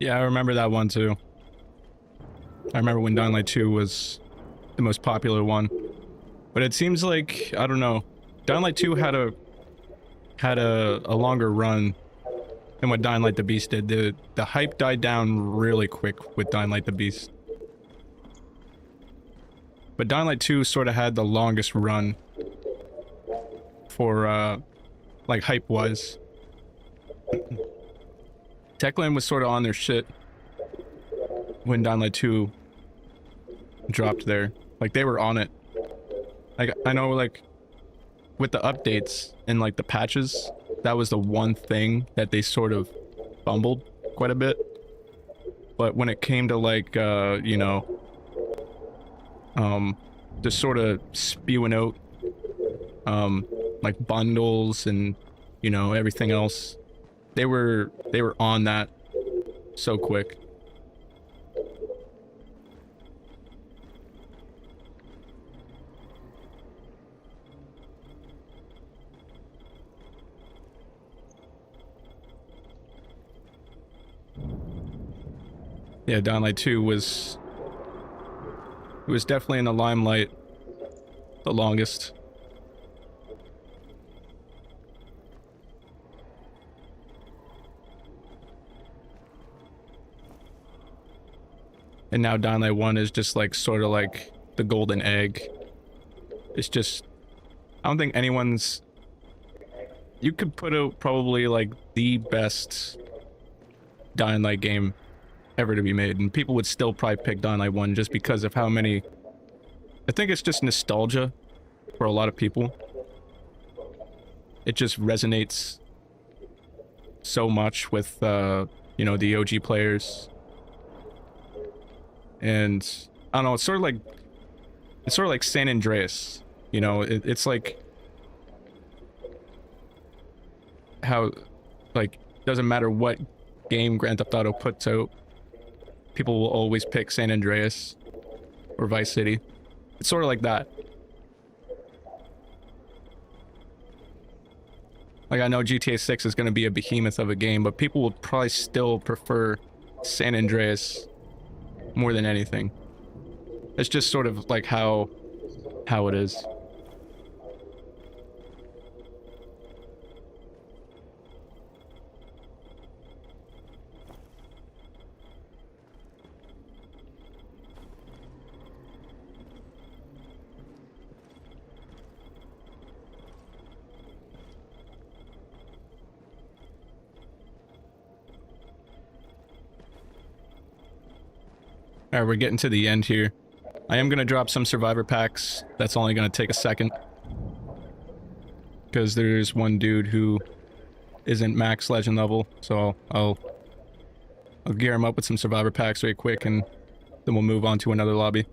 Yeah, I remember that one too. I remember when Dying Light 2 was the most popular one. But it seems like, I don't know, Dying Light 2 had a longer run than what Dying Light the Beast did. The hype died down really quick with Dying Light the Beast. But Dying Light 2 sort of had the longest run for like hype-wise. Techland was sort of on their shit when Dying Light 2 dropped there. Like, they were on it. Like, I know, like, with the updates and, like, the patches, that was the one thing that they sort of fumbled quite a bit. But when it came to, like, you know, just sort of spewing out, like, bundles and, you know, everything else, they were on that so quick. Yeah, Dying Light 2 was definitely in the limelight the longest. And now Dying Light 1 is just like sort of like the golden egg. It's just, I don't think anyone's, you could put out probably like the best Dying Light game ever to be made, and people would still probably pick Dying Light 1 just because of how many, I think it's just nostalgia for a lot of people. It just resonates so much with, you know, the OG players. And I don't know, it's sort of like San Andreas, you know, it's like how, like, doesn't matter what game Grand Theft Auto puts out, people will always pick San Andreas or Vice City. It's sort of like that. Like, I know GTA 6 is going to be a behemoth of a game, but people will probably still prefer San Andreas more than anything. It's just sort of like how it is. Alright, we're getting to the end here. I am going to drop some survivor packs. That's only going to take a second. Because there's one dude who isn't max legend level, so I'll gear him up with some survivor packs very quick, and then we'll move on to another lobby.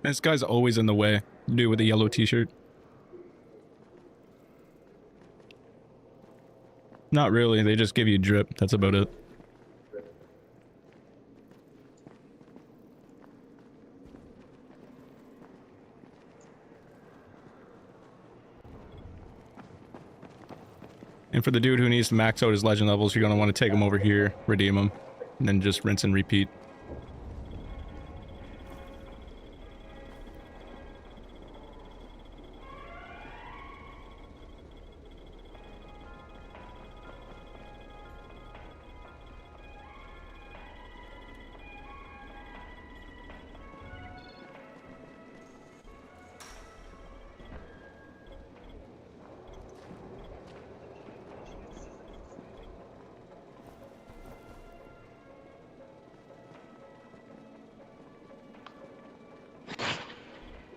This guy's always in the way. Dude with the yellow t-shirt. Not really, they just give you drip. That's about it. And for the dude who needs to max out his legend levels, you're going to want to take him over here, redeem him, and then just rinse and repeat.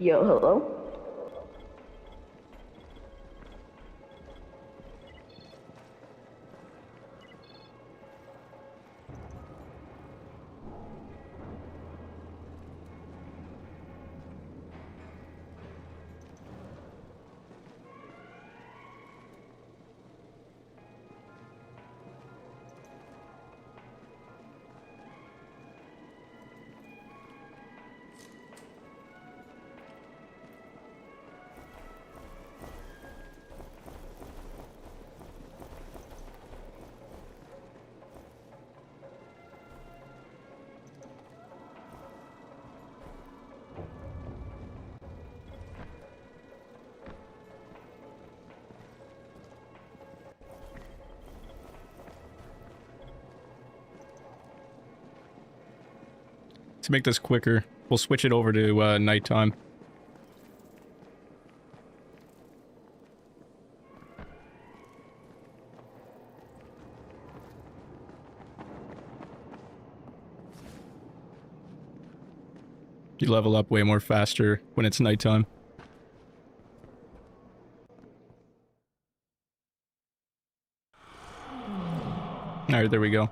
Yo, hello? To make this quicker, we'll switch it over to nighttime. You level up way more faster when it's nighttime. Alright, there we go.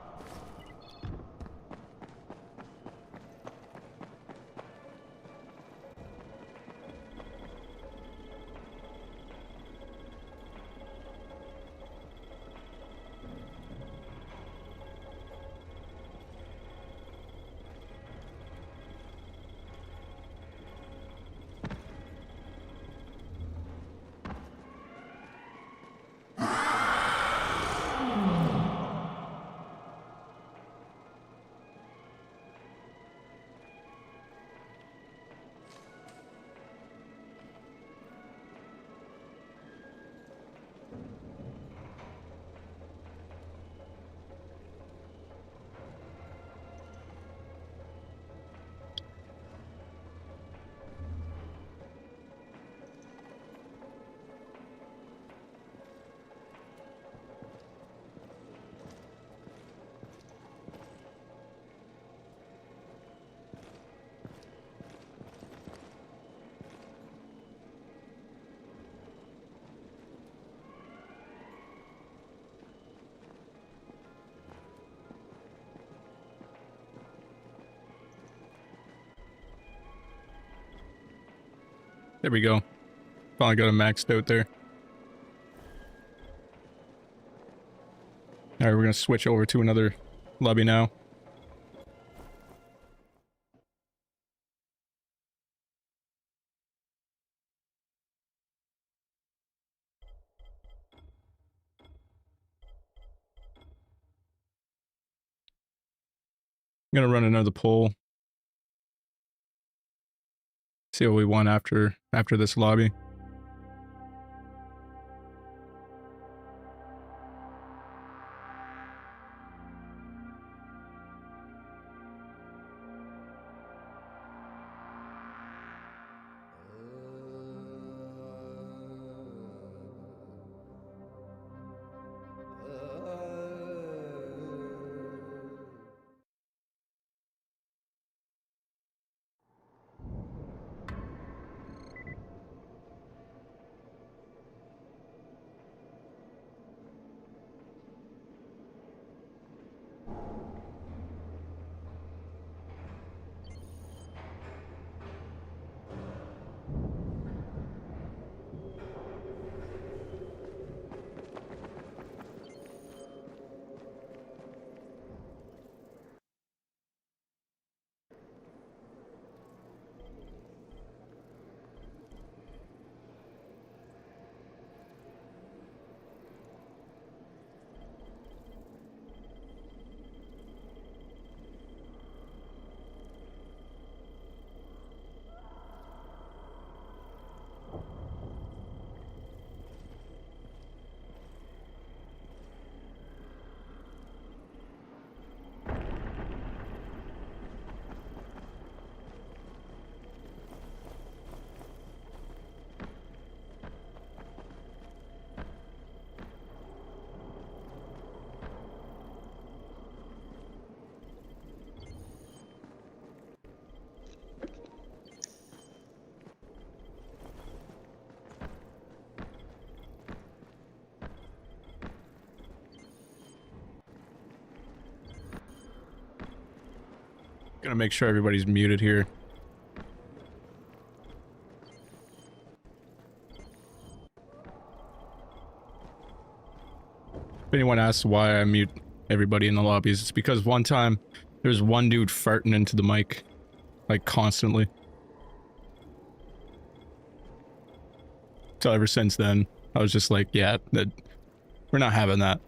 There we go. Finally got him maxed out there. Alright, we're gonna switch over to another lobby now. I'm gonna run another poll. See what we want after this lobby. Gonna make sure everybody's muted here. If anyone asks why I mute everybody in the lobbies, it's because one time there's one dude farting into the mic, like constantly. So ever since then, I was just like, yeah, we're not having that.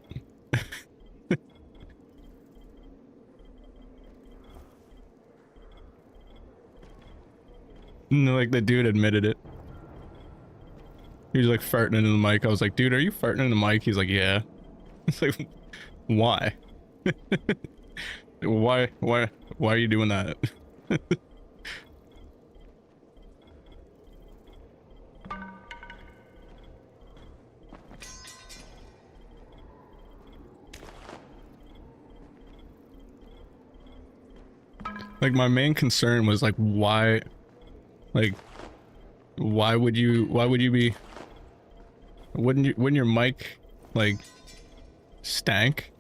And like the dude admitted it. He was like farting into the mic. I was like, dude, are you farting in the mic? He's like, yeah. It's like, why? why are you doing that? Like my main concern was like, why would you be, wouldn't your mic like stank?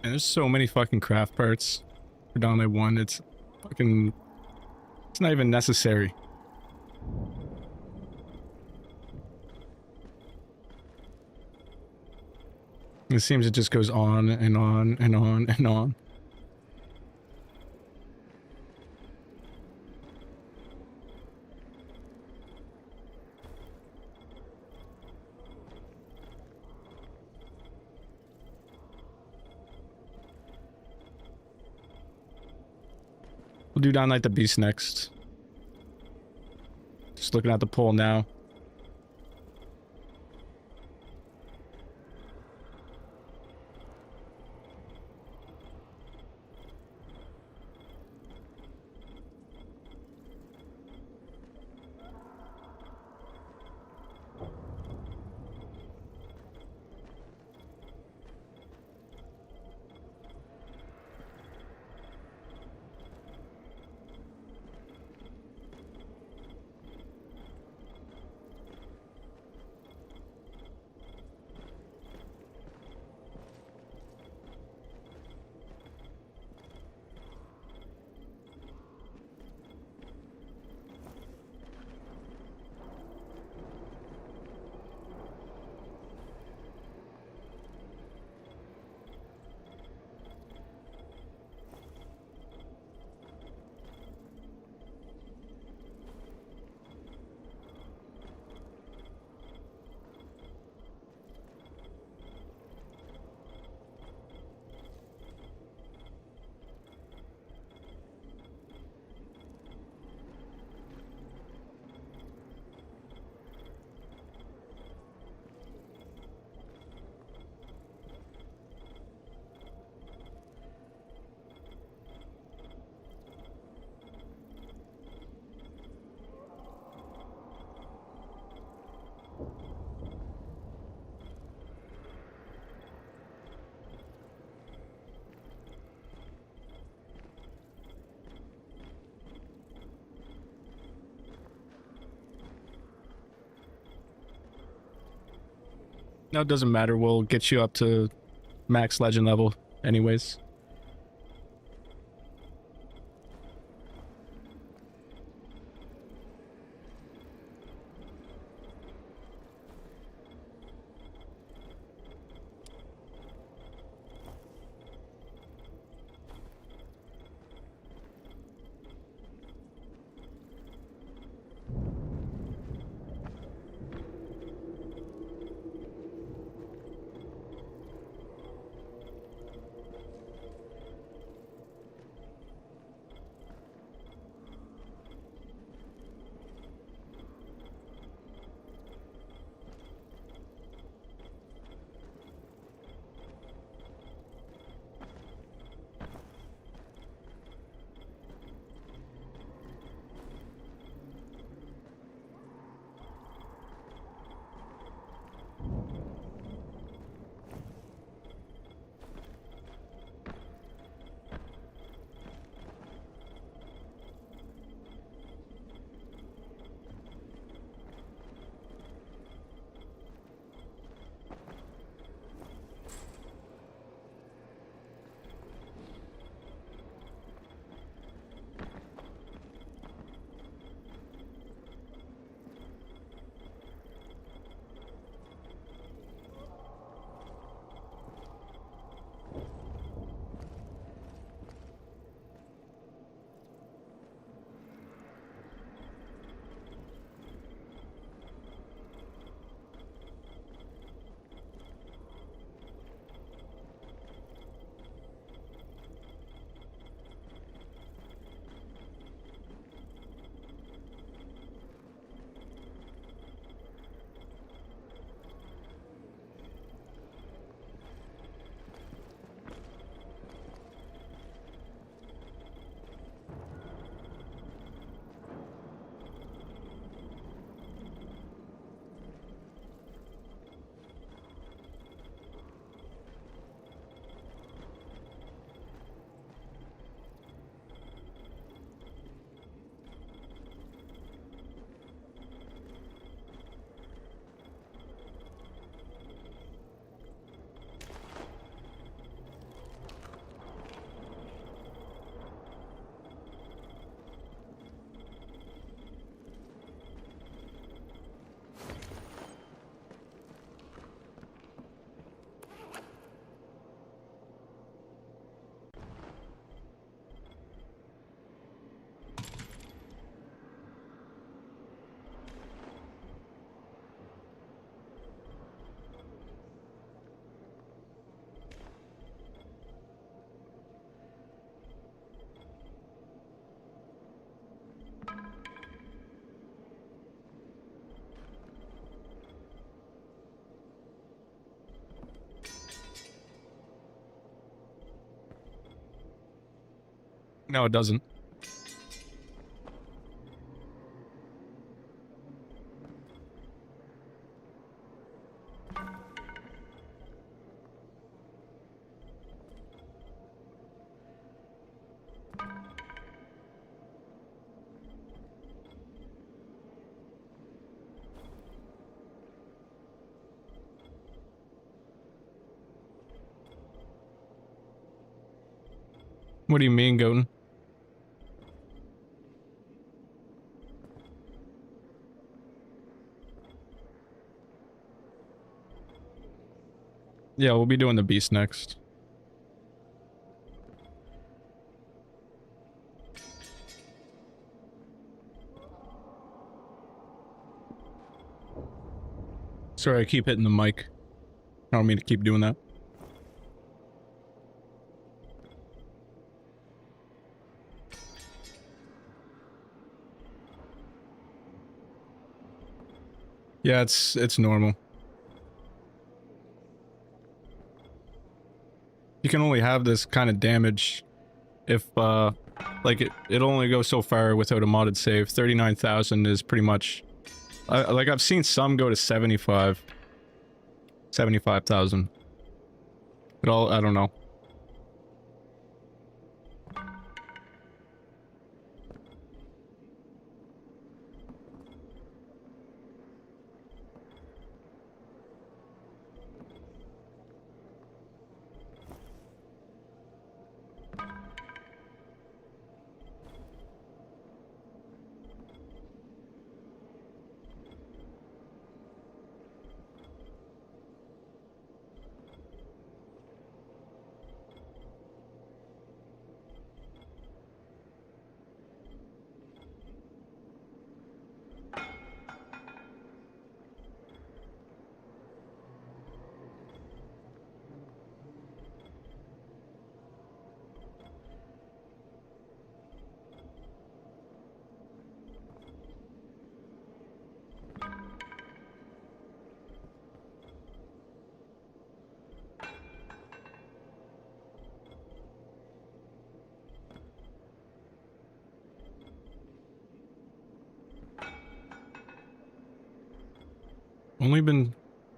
And there's so many fucking craft parts for Dominate 1. It's fucking... It's not even necessary. It seems it just goes on and on and on and on. We'll do Down Like the Beast next. Just looking at the poll now. No, it doesn't matter. We'll get you up to max legend level anyways. No, it doesn't. What do you mean, Goten? Yeah, we'll be doing the beast next. Sorry, I keep hitting the mic. I don't mean to keep doing that. Yeah, it's normal. You can only have this kind of damage if like it only goes so far without a modded save. 39,000 is pretty much like I've seen some go to 75,000. But I don't know.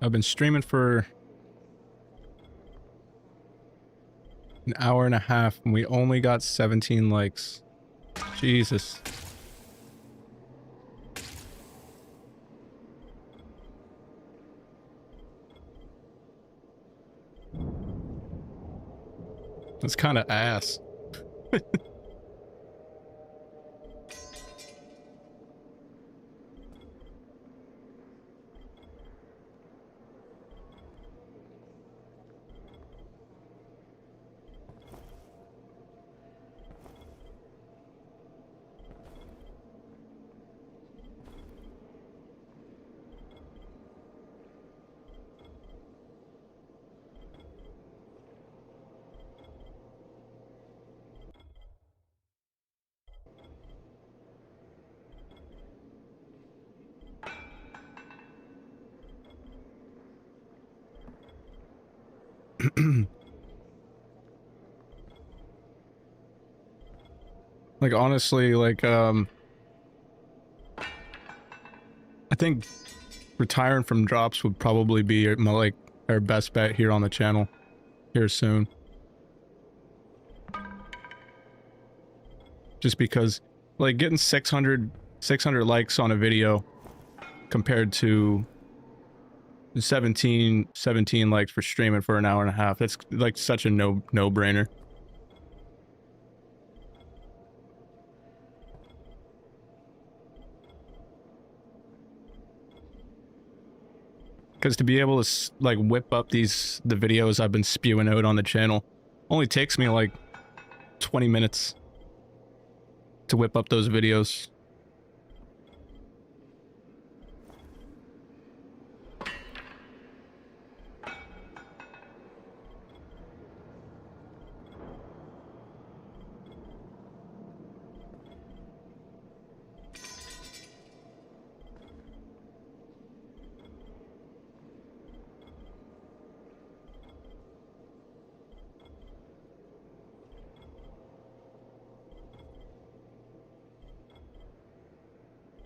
I've been streaming for an hour and a half and we only got 17 likes. Jesus. That's kind of ass. Like honestly, like I think retiring from drops would probably be like our best bet here on the channel here soon. Just because like getting 600 likes on a video compared to 17 likes for streaming for an hour and a half, that's like such a no-brainer. Because to be able to like whip up the videos I've been spewing out on the channel only takes me like 20 minutes to whip up those videos.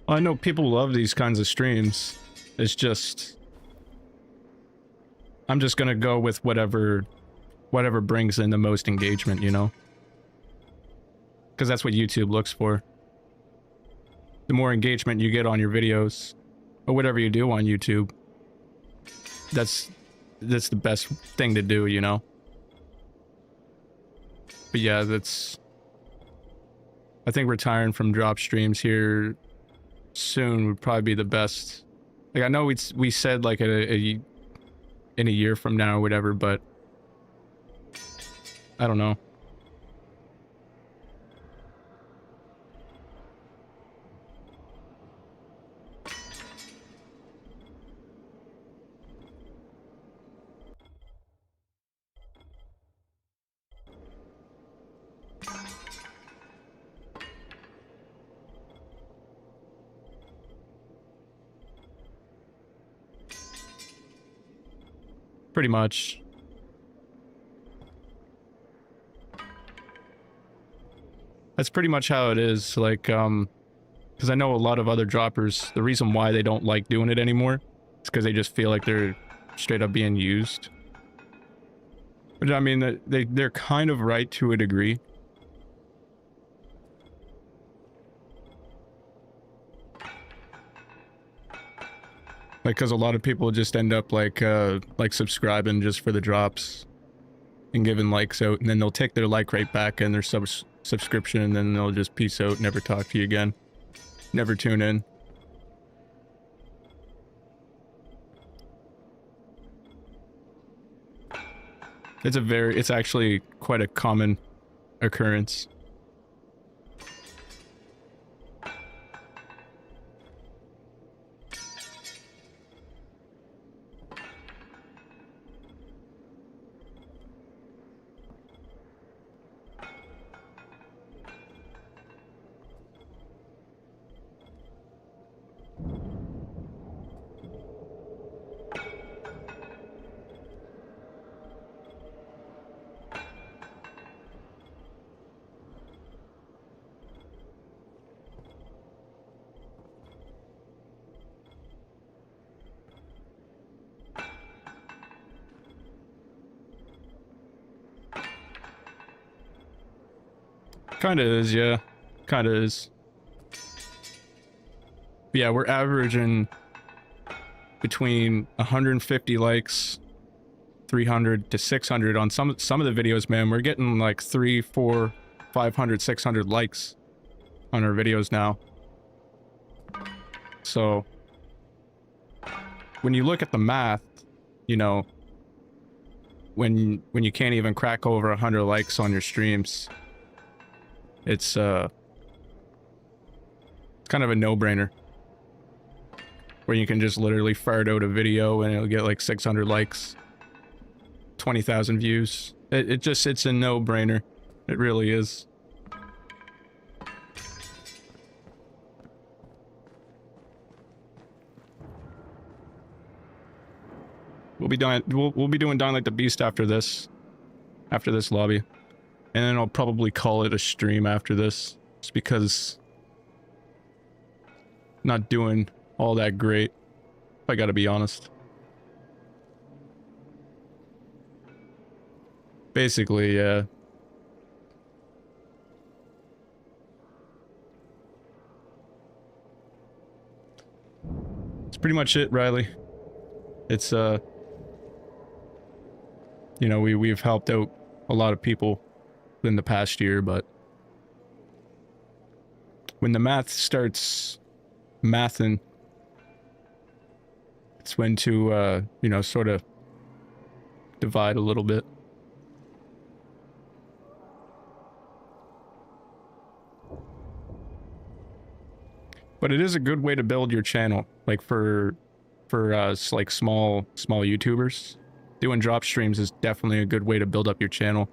I know people love these kinds of streams. It's just, I'm just gonna go with whatever brings in the most engagement, you know? Because that's what YouTube looks for. The more engagement you get on your videos, or whatever you do on YouTube, that's the best thing to do, you know? But yeah, I think retiring from drop streams here soon would probably be the best. Like, I know we said like in a year from now or whatever, but I don't know. Pretty much. That's pretty much how it is, like, because I know a lot of other droppers, the reason why they don't like doing it anymore is because they just feel like they're straight up being used. But I mean, they're kind of right to a degree. Like, because a lot of people just end up like subscribing just for the drops and giving likes out, and then they'll take their like right back and their subscription, and then they'll just peace out, never talk to you again, never tune in. It's actually quite a common occurrence. Kinda is, yeah. Kinda is. But yeah, we're averaging between 150 likes, 300 to 600 on some of the videos, man. We're getting like 3, 4, 500, 600 likes on our videos now. So when you look at the math, you know, when you can't even crack over 100 likes on your streams, it's kind of a no-brainer. Where you can just literally fart out a video and it'll get like 600 likes, 20,000 views. It's a no-brainer. It really is. We'll be doing Down Like the Beast after this lobby. And then I'll probably call it a stream after this, just because not doing all that great, if I gotta be honest. Basically, yeah. It's pretty much it, Riley. It's, you know, we've helped out a lot of people in the past year, but when the math starts mathing, it's when to, you know, sort of divide a little bit. But it is a good way to build your channel, like for like small YouTubers. Doing drop streams is definitely a good way to build up your channel,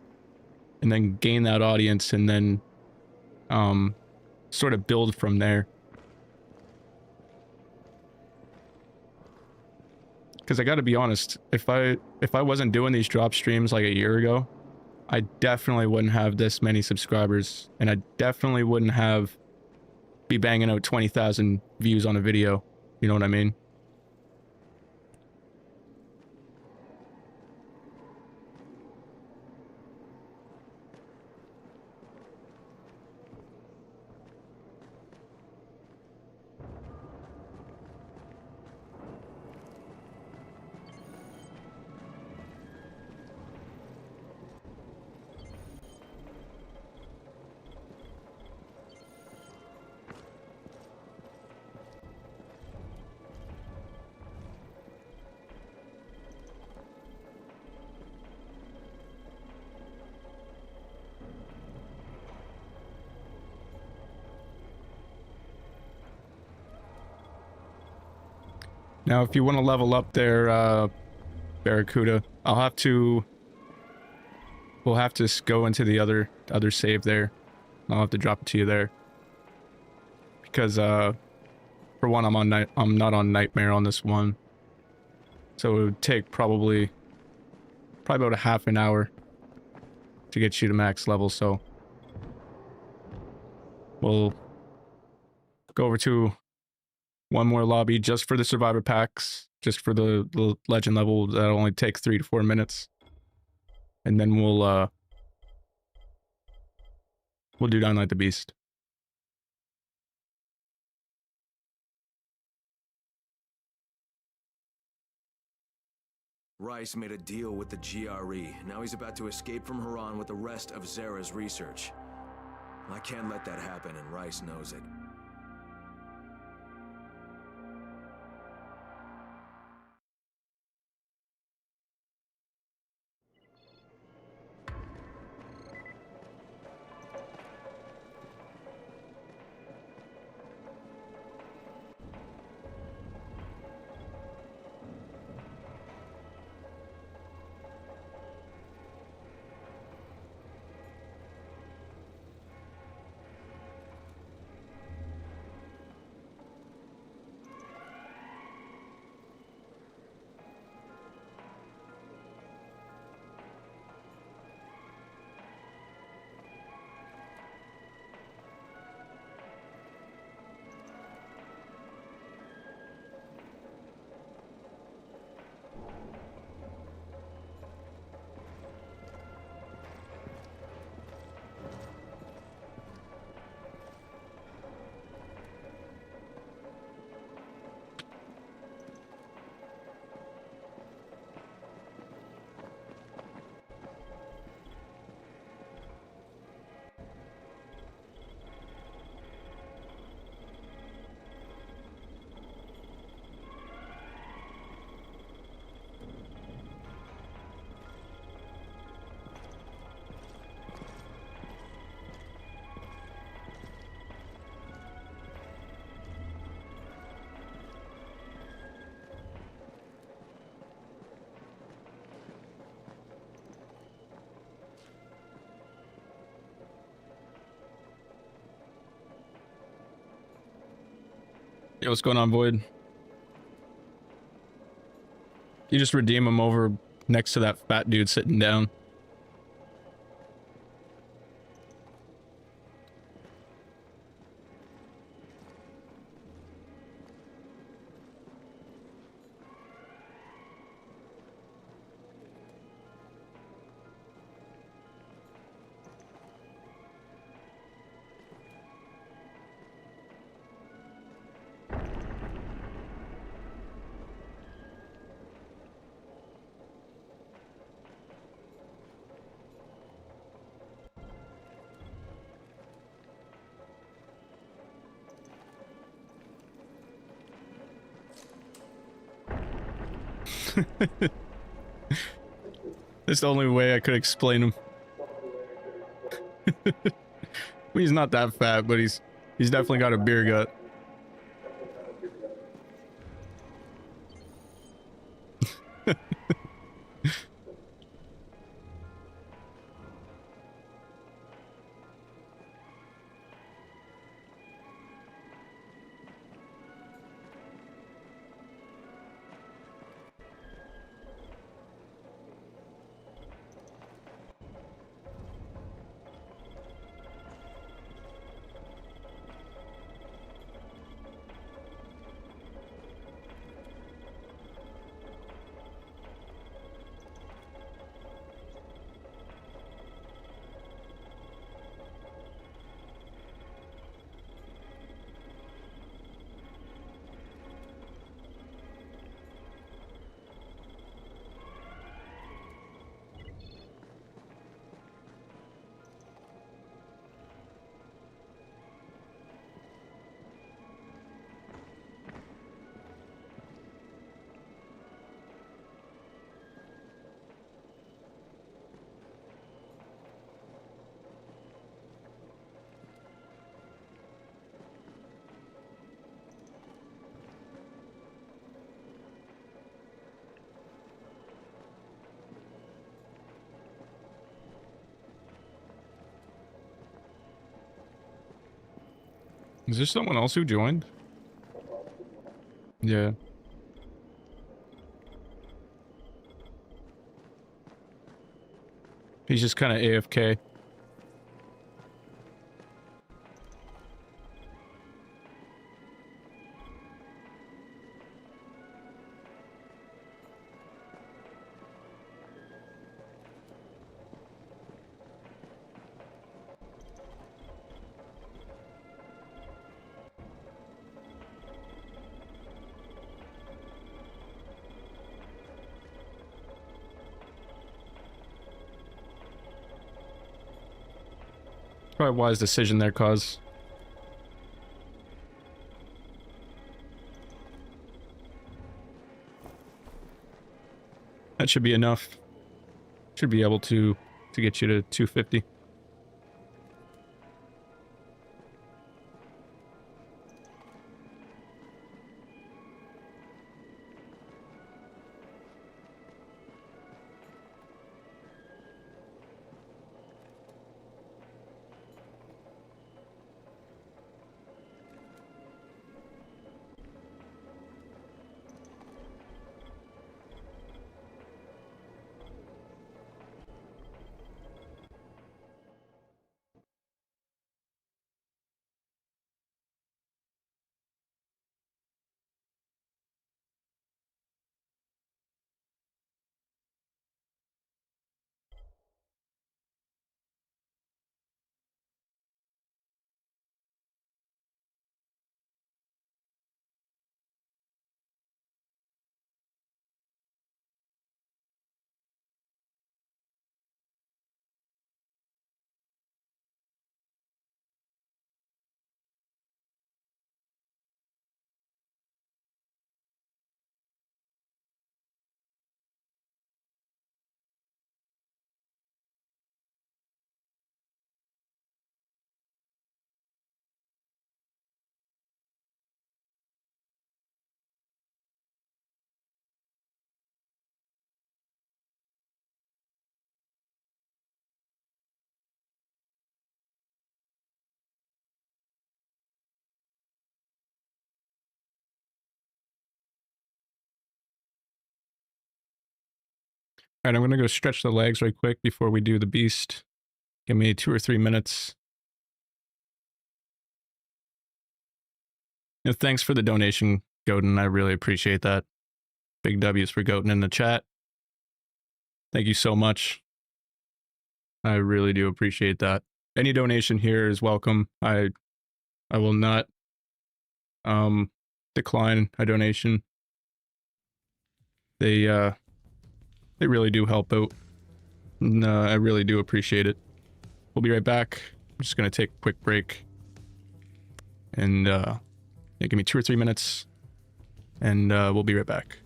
and then gain that audience, and then sort of build from there. Because I gotta be honest, if I wasn't doing these drop streams like a year ago, I definitely wouldn't have this many subscribers, and I definitely wouldn't have be banging out 20,000 views on a video. You know what I mean? Now, if you want to level up there, Barracuda, we'll have to go into the other save there. I'll have to drop it to you there. Because, for one, I'm not on Nightmare on this one. So it would take probably about a half an hour to get you to max level, so we'll go over to one more lobby just for the survivor packs, just for the legend level. That'll only take 3 to 4 minutes. And then we'll do Downlight the Beast. Rice made a deal with the GRE. Now he's about to escape from Haran with the rest of Zara's research. I can't let that happen, and Rice knows it. Yo, what's going on, Void? You just redeem him over next to that fat dude sitting down. That's the only way I could explain him. He's not that fat, but he's definitely got a beer gut. Is there someone else who joined? Yeah. He's just kind of AFK. Probably a wise decision there, cause that should be enough. Should be able to get you to 250. All right, I'm gonna go stretch the legs right quick before we do the beast. Give me 2 or 3 minutes. You know, thanks for the donation, Godin. I really appreciate that. Big W's for Godin in the chat. Thank you so much. I really do appreciate that. Any donation here is welcome. I will not decline a donation. They really do help out. And, I really do appreciate it. We'll be right back. I'm just gonna take a quick break. And yeah, give me 2 or 3 minutes. And we'll be right back.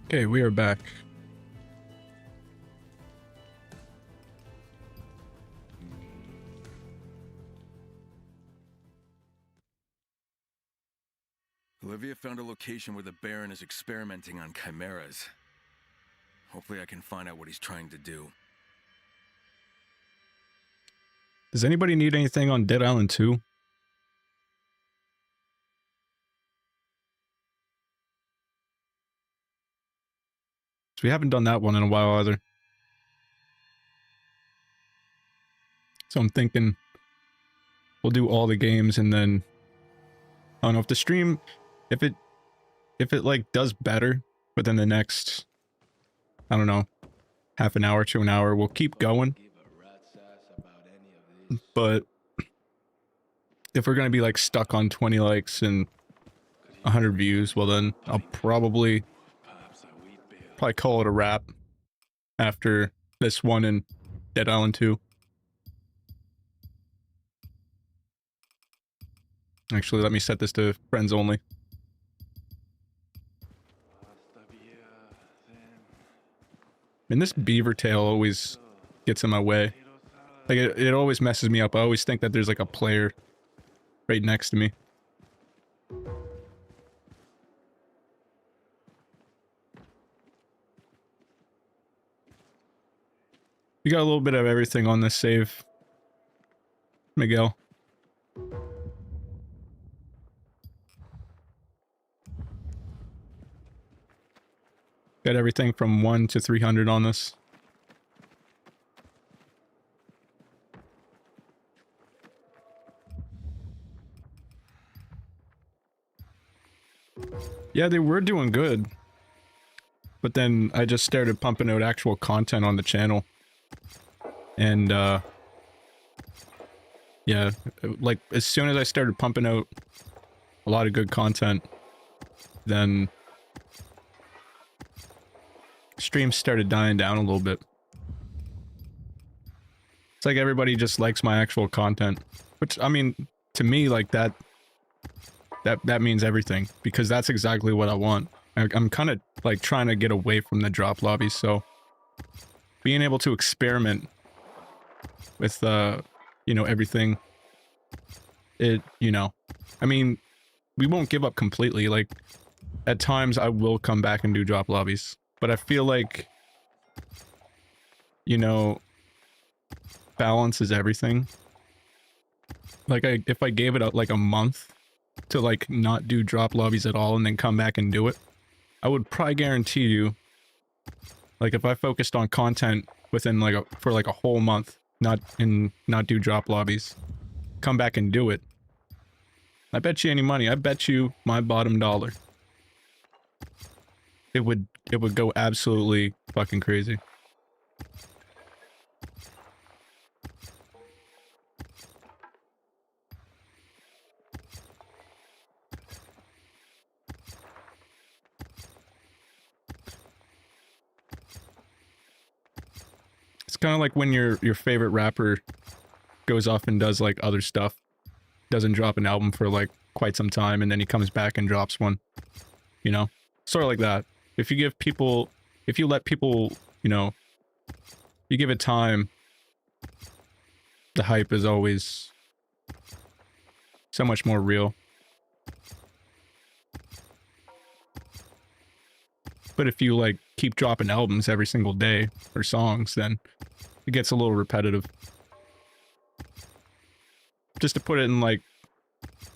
Okay, we are back. Olivia found a location where the Baron is experimenting on chimeras. Hopefully I can find out what he's trying to do. Does anybody need anything on Dead Island 2? We haven't done that one in a while either. So I'm thinking we'll do all the games and then I don't know if the stream, if it like does better within the next, I don't know, half an hour to an hour, we'll keep going. But if we're gonna be like stuck on 20 likes and 100 views, well then I'll probably call it a wrap after this one and Dead Island 2. Actually, let me set this to friends only. And this beaver tail always gets in my way. Like, it always messes me up. I always think that there's like a player right next to me. You got a little bit of everything on this save, Miguel. Got everything from 1 to 300 on this. Yeah, they were doing good. But then I just started pumping out actual content on the channel. And, yeah, like, as soon as I started pumping out a lot of good content, then streams started dying down a little bit. It's like everybody just likes my actual content, which, I mean, to me, like, that means everything, because that's exactly what I want. I'm kind of, like, trying to get away from the drop lobbies, so being able to experiment with, you know, everything, you know, I mean, we won't give up completely. Like, at times I will come back and do drop lobbies, but I feel like, you know, balance is everything. Like, if I gave it like a month to like not do drop lobbies at all and then come back and do it, I would probably guarantee you, like, if I focused on content within like for like a whole month, not do drop lobbies, come back and do it, I bet you any money, I bet you my bottom dollar, it would go absolutely fucking crazy. It's kind of like when your favorite rapper goes off and does like other stuff, doesn't drop an album for like quite some time, and then he comes back and drops one, you know, sort of like that. If you give people, if you let people, you know, you give it time, the hype is always so much more real. But if you like keep dropping albums every single day or songs, then it gets a little repetitive. Just to put it in like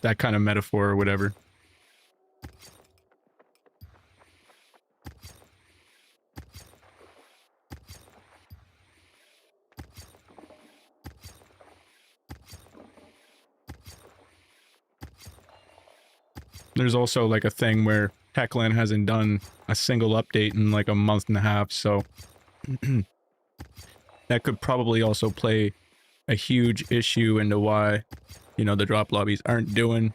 that kind of metaphor or whatever. There's also like a thing where Techland hasn't done a single update in like a month and a half, so that could probably also play a huge issue into why, you know, the drop lobbies aren't doing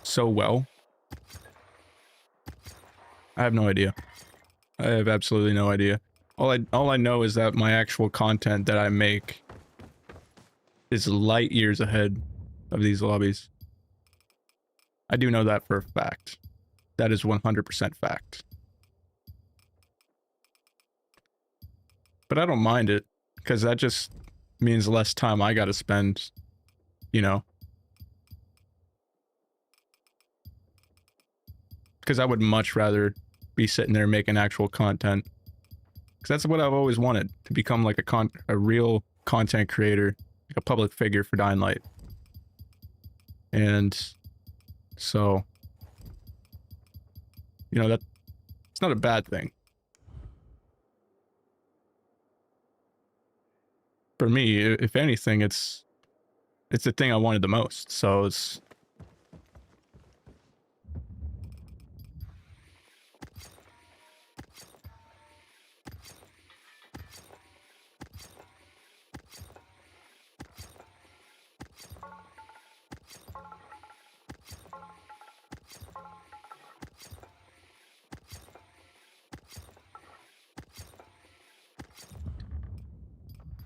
so well. I have no idea. I have absolutely no idea. All I know is that my actual content that I make is light years ahead of these lobbies. I do know that for a fact. That is 100% fact. But I don't mind it, because that just means less time I gotta spend, you know? Because I would much rather be sitting there making actual content. Because that's what I've always wanted, to become like a real content creator, like a public figure for Dying Light. And so, you know, that it's not a bad thing. For me, if anything, it's the thing I wanted the most. So it's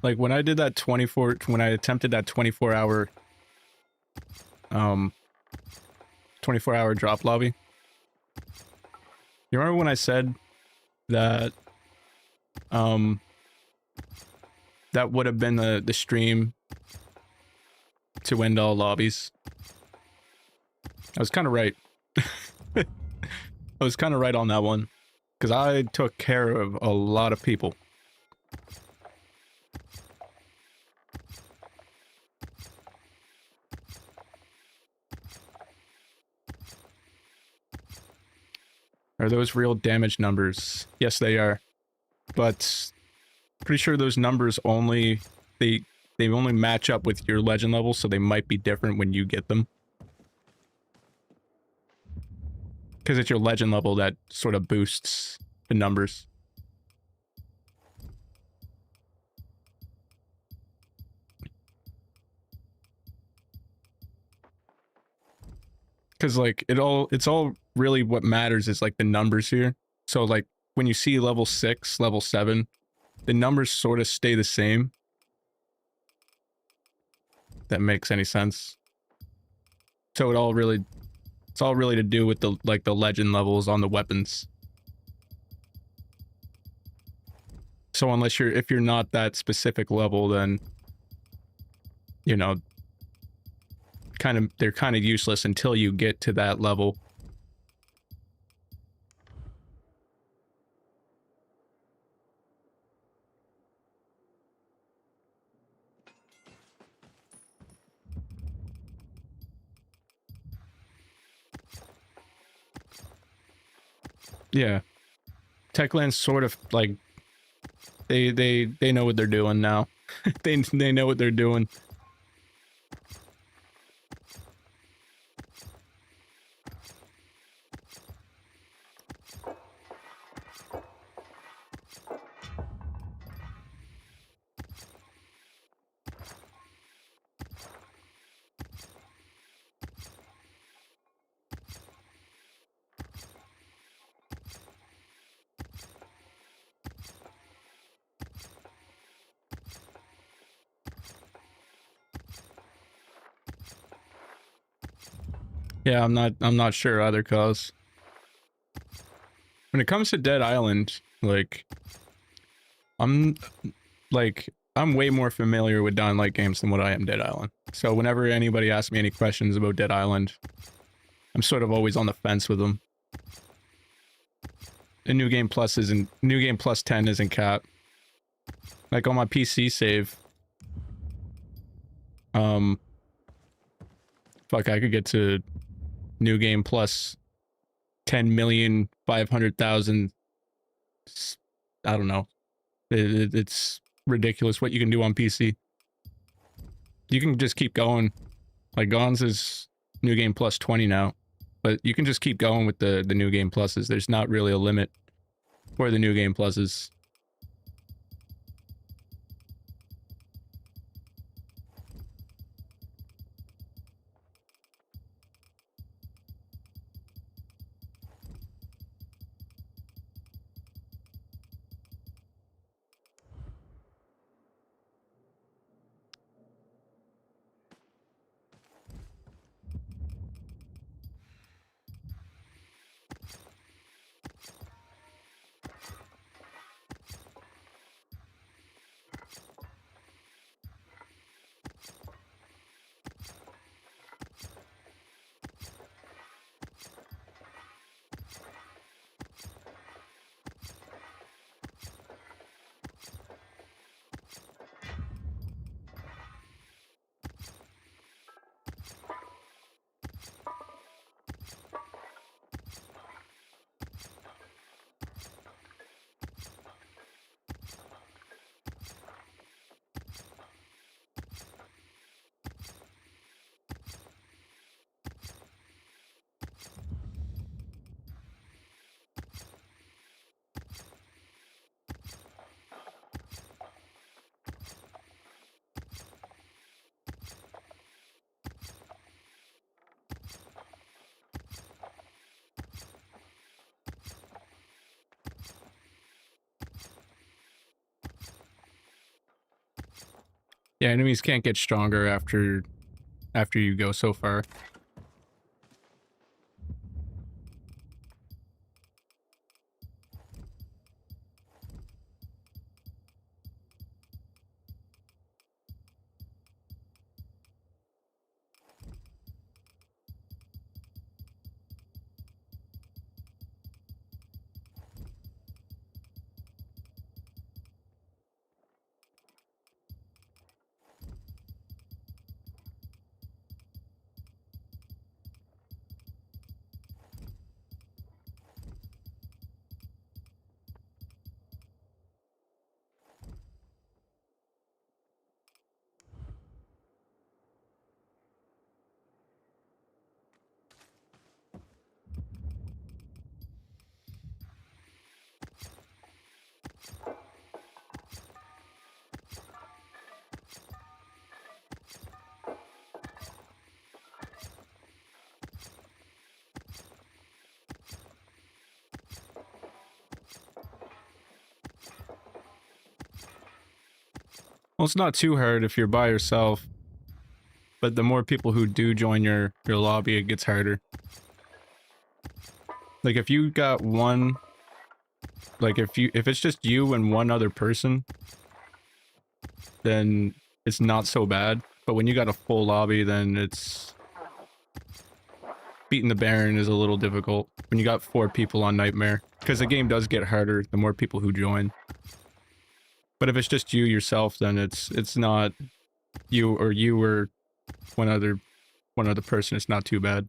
like when I did that 24 when I attempted that 24-hour 24-hour drop lobby. You remember when I said that that would have been the stream to end all lobbies? I was kind of right. I was kind of right on that one, because I took care of a lot of people. Are those real damage numbers? Yes, they are. But pretty sure those numbers only they only match up with your legend level, so they might be different when you get them. Because it's your legend level that sort of boosts the numbers. Because like it's all really what matters is like the numbers here. So like when you see level 6, level 7, the numbers sort of stay the same. If that makes any sense. So it's all really to do with the the legend levels on the weapons. So unless if you're not that specific level, then you know, they're kind of useless until you get to that level. Yeah. Techland's sort of like they know what they're doing now. they know what they're doing. Yeah, I'm not sure either, cause when it comes to Dead Island, like I'm way more familiar with Dying Light games than what I am Dead Island. So whenever anybody asks me any questions about Dead Island, I'm sort of always on the fence with them. And New Game Plus 10 isn't cap. Like on my PC save, fuck, I could get to New Game Plus 10,500,000. I don't know. It's ridiculous what you can do on PC. You can just keep going. Like Gons is New Game Plus 20 now, but you can just keep going with the New Game Pluses. There's not really a limit for the New Game Pluses. Yeah, enemies can't get stronger after you go so far. Well, it's not too hard if you're by yourself, but the more people who do join your lobby, it gets harder. Like if you got one, like if it's just you and one other person, then it's not so bad. But when you got a full lobby, then it's beating the Baron is a little difficult when you got 4 people on Nightmare, because the game does get harder the more people who join. But if it's just you yourself, then it's not you or one other person. It's not too bad.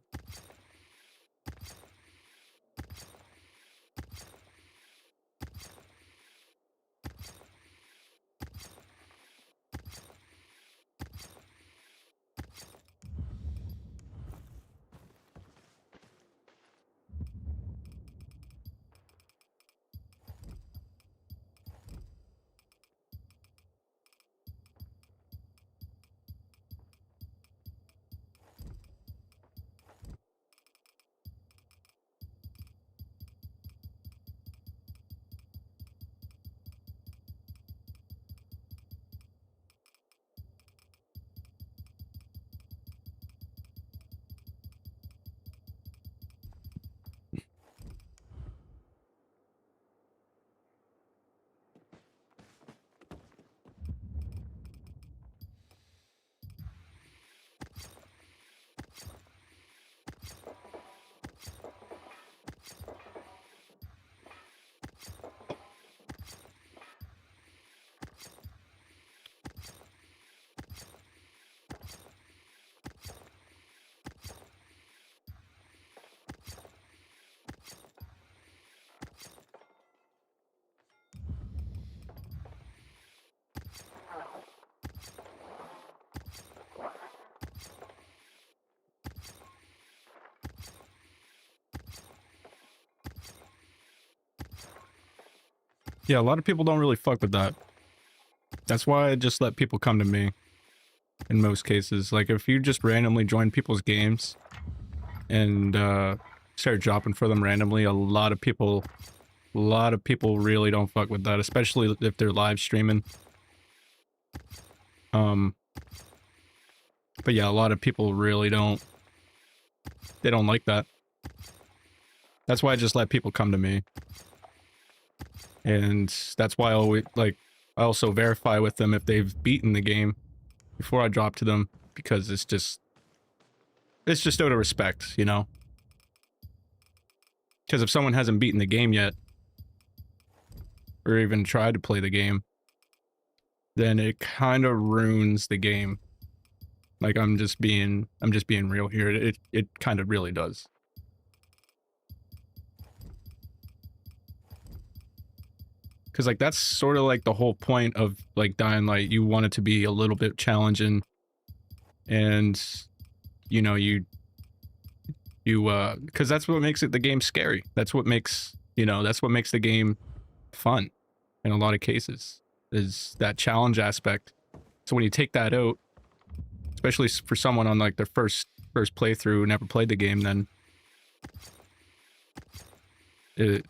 Yeah, a lot of people don't really fuck with that. That's why I just let people come to me in most cases. Like if you just randomly join people's games and start dropping for them randomly, a lot of people really don't fuck with that, especially if they're live streaming. But yeah, a lot of people really don't like that. That's why I just let people come to me. And that's why I also verify with them if they've beaten the game before I drop to them, because it's just out of respect, you know? Because if someone hasn't beaten the game yet, or even tried to play the game, then it kind of ruins the game. Like I'm just being real here. It kind of really does. Because like that's sort of like the whole point of like Dying Light. You want it to be a little bit challenging, and you know because that's what makes the game scary. That's what makes the game fun in a lot of cases, is that challenge aspect. So when you take that out, especially for someone on like their first playthrough who never played the game, then it,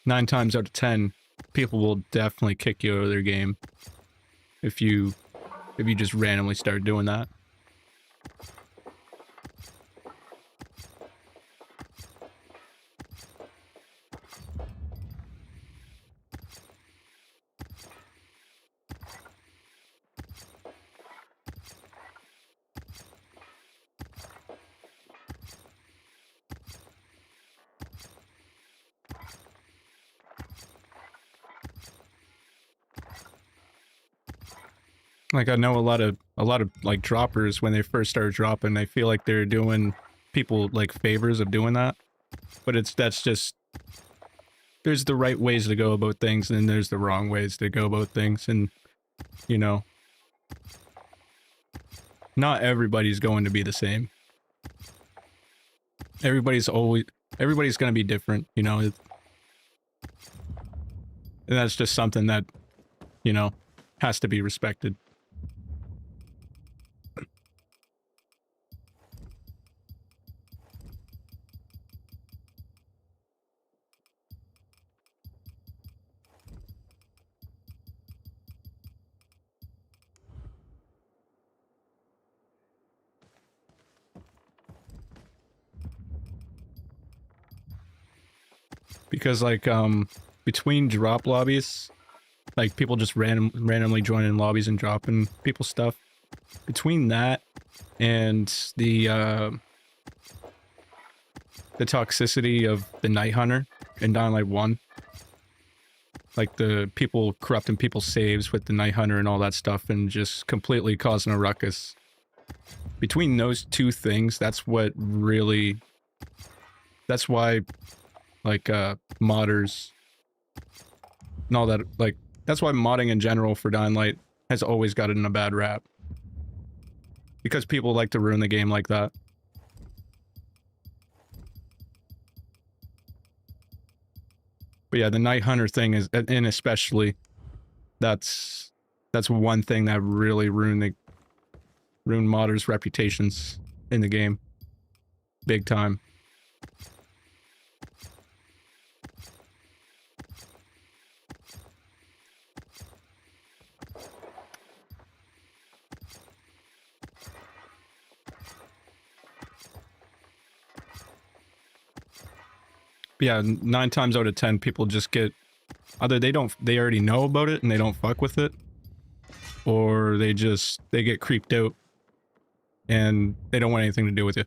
9 times out of 10, people will definitely kick you out of their game if you just randomly start doing that. Like, I know a lot of like droppers, when they first started dropping, I feel like they're doing people like favors of doing that. But that's just, there's the right ways to go about things, and then there's the wrong ways to go about things, and you know, not everybody's going to be the same. Everybody's going to be different, you know. And that's just something that, you know, has to be respected. Because like between drop lobbies, like people just randomly joining lobbies and dropping people's stuff, between that and the toxicity of the Night Hunter in Dying Light 1, like the people corrupting people's saves with the Night Hunter and all that stuff and just completely causing a ruckus, between those two things, that's what really, that's why like modders and all that, like that's why modding in general for Dying Light has always gotten a bad rap, because people like to ruin the game like that. But yeah, the Night Hunter thing is, and especially that's one thing that really ruined modders' reputations in the game big time. But yeah, 9 times out of 10 people just get, either they already know about it and they don't fuck with it, or they get creeped out and they don't want anything to do with you.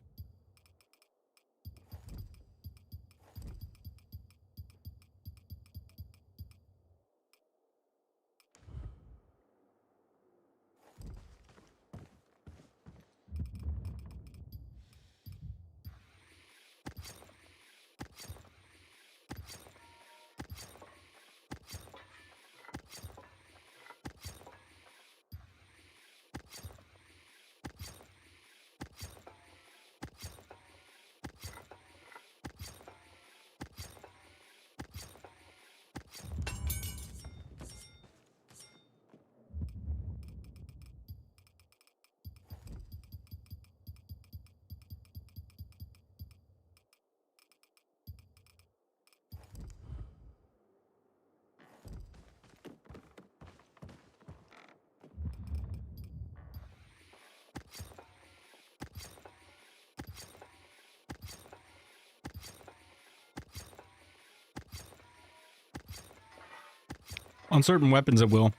On certain weapons it will.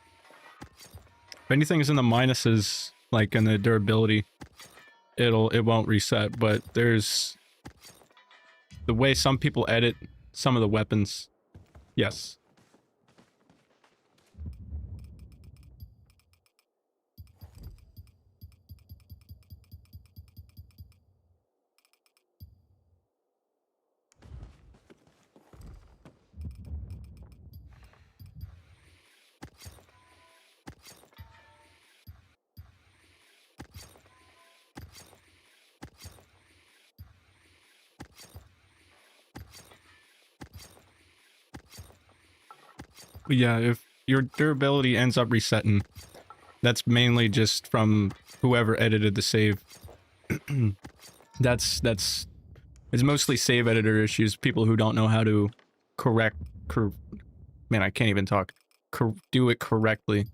If anything is in the minuses, like in the durability, it won't reset, but there's the way some people edit some of the weapons. Yes. But yeah, if your durability ends up resetting, that's mainly just from whoever edited the save. It's mostly save editor issues, people who don't know how to man, I can't even talk. Do it correctly.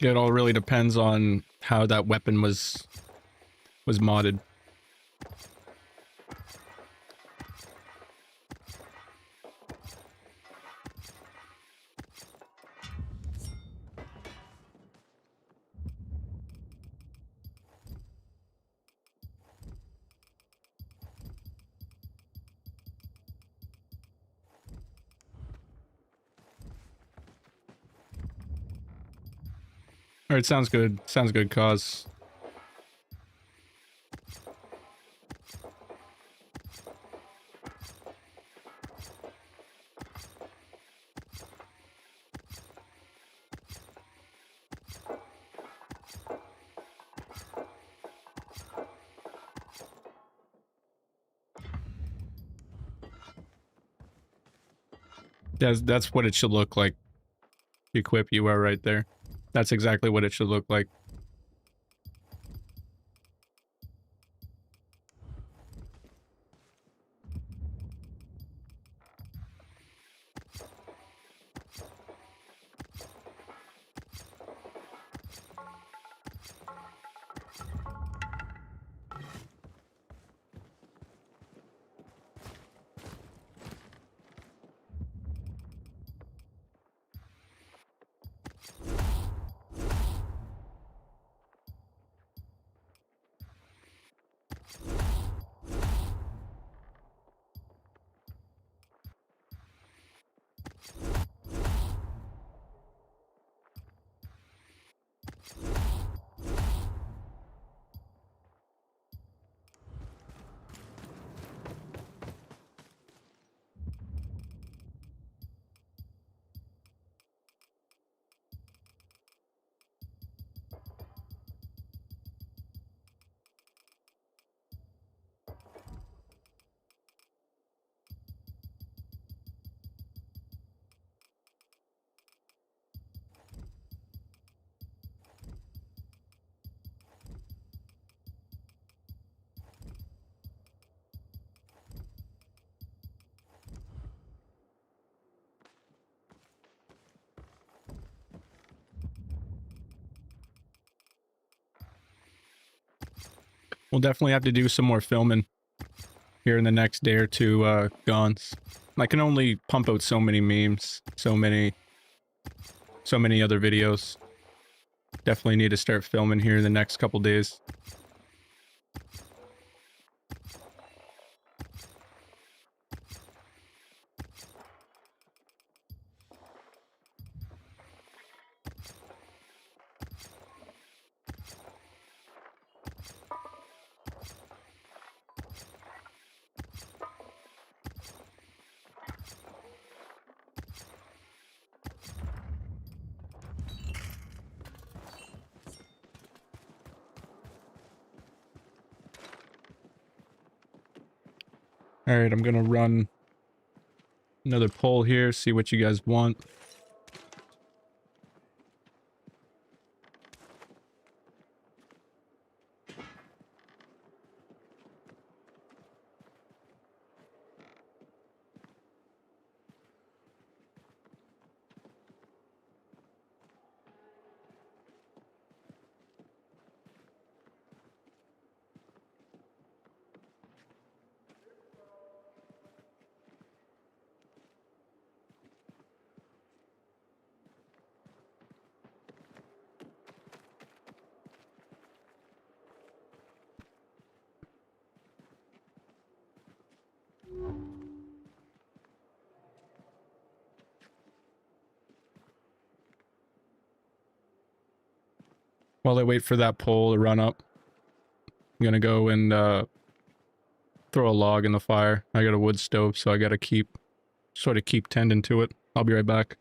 It all really depends on how that weapon was modded. All right, sounds good. Sounds good, cause. That's what it should look like. Equip, you are right there. That's exactly what it should look like. We'll definitely have to do some more filming here in the next day or two, Gons. I can only pump out so many memes, so many other videos. Definitely need to start filming here in the next couple days. All right, I'm gonna run another poll here, see what you guys want. While I wait for that poll to run up, I'm gonna go and throw a log in the fire. I got a wood stove, so I gotta keep tending to it. I'll be right back.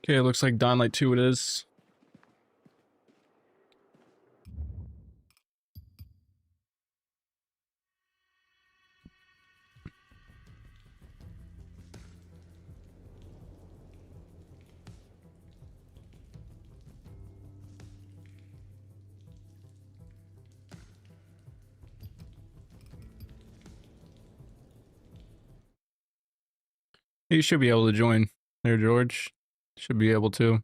Okay, it looks like Dying Light 2 it is. You should be able to join there, George. Should be able to.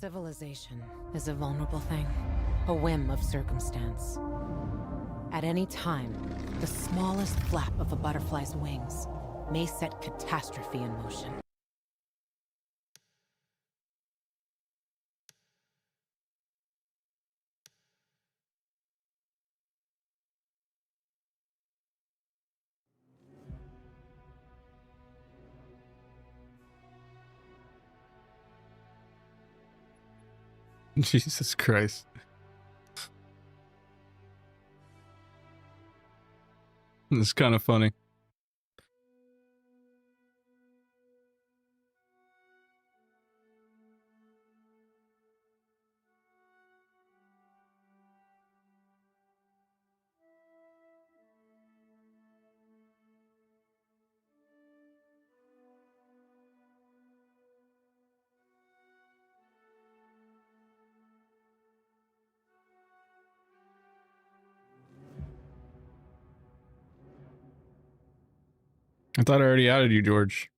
Civilization is a vulnerable thing, a whim of circumstance. At any time, the smallest flap of a butterfly's wings may set catastrophe in motion. Jesus Christ. It's kind of funny. I thought I already added you, George.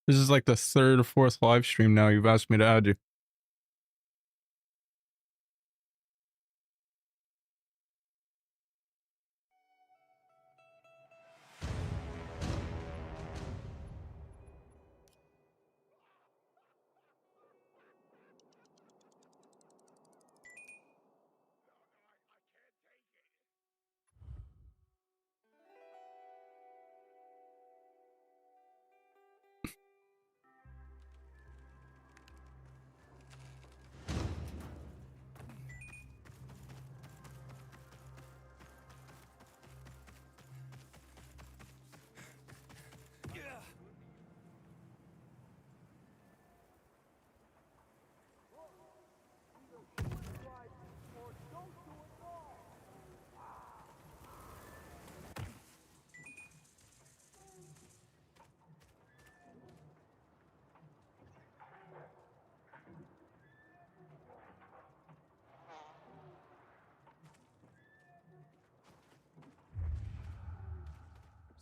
This is like the third or fourth live stream now you've asked me to add you.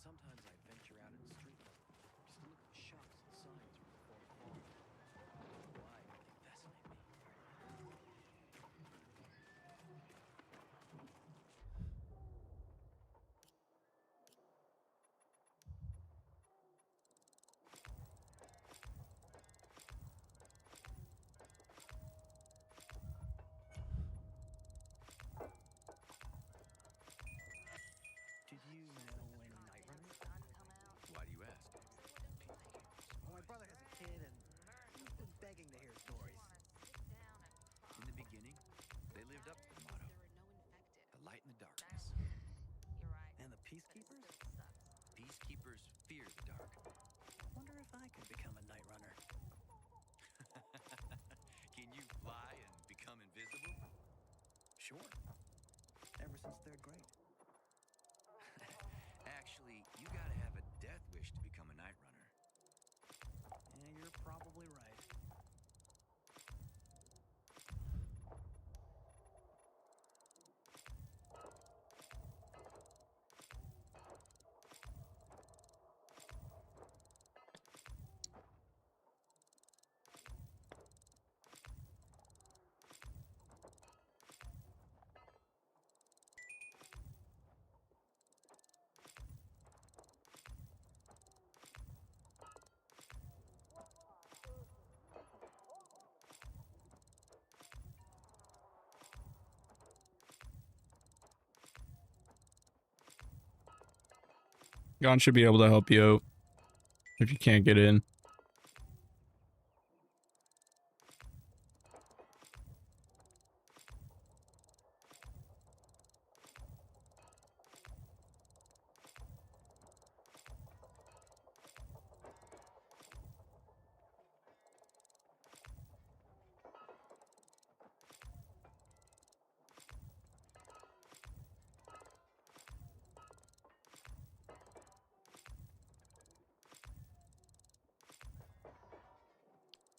Sometimes I venture out in the street just to look at the shops and signs from before the fall. Why do they fascinate me? Did you know when Night Runner? Why do you ask? Well, my brother has a kid and he's been begging to hear stories. In the beginning, they lived up to the motto. The light in the darkness. And the peacekeepers? Peacekeepers fear the dark. Wonder if I could become a Night Runner. Can you fly and become invisible? Sure. Ever since third grade. Actually, you gotta have a death wish to become a Night Runner. Yeah, you're probably right. Gon should be able to help you out if you can't get in.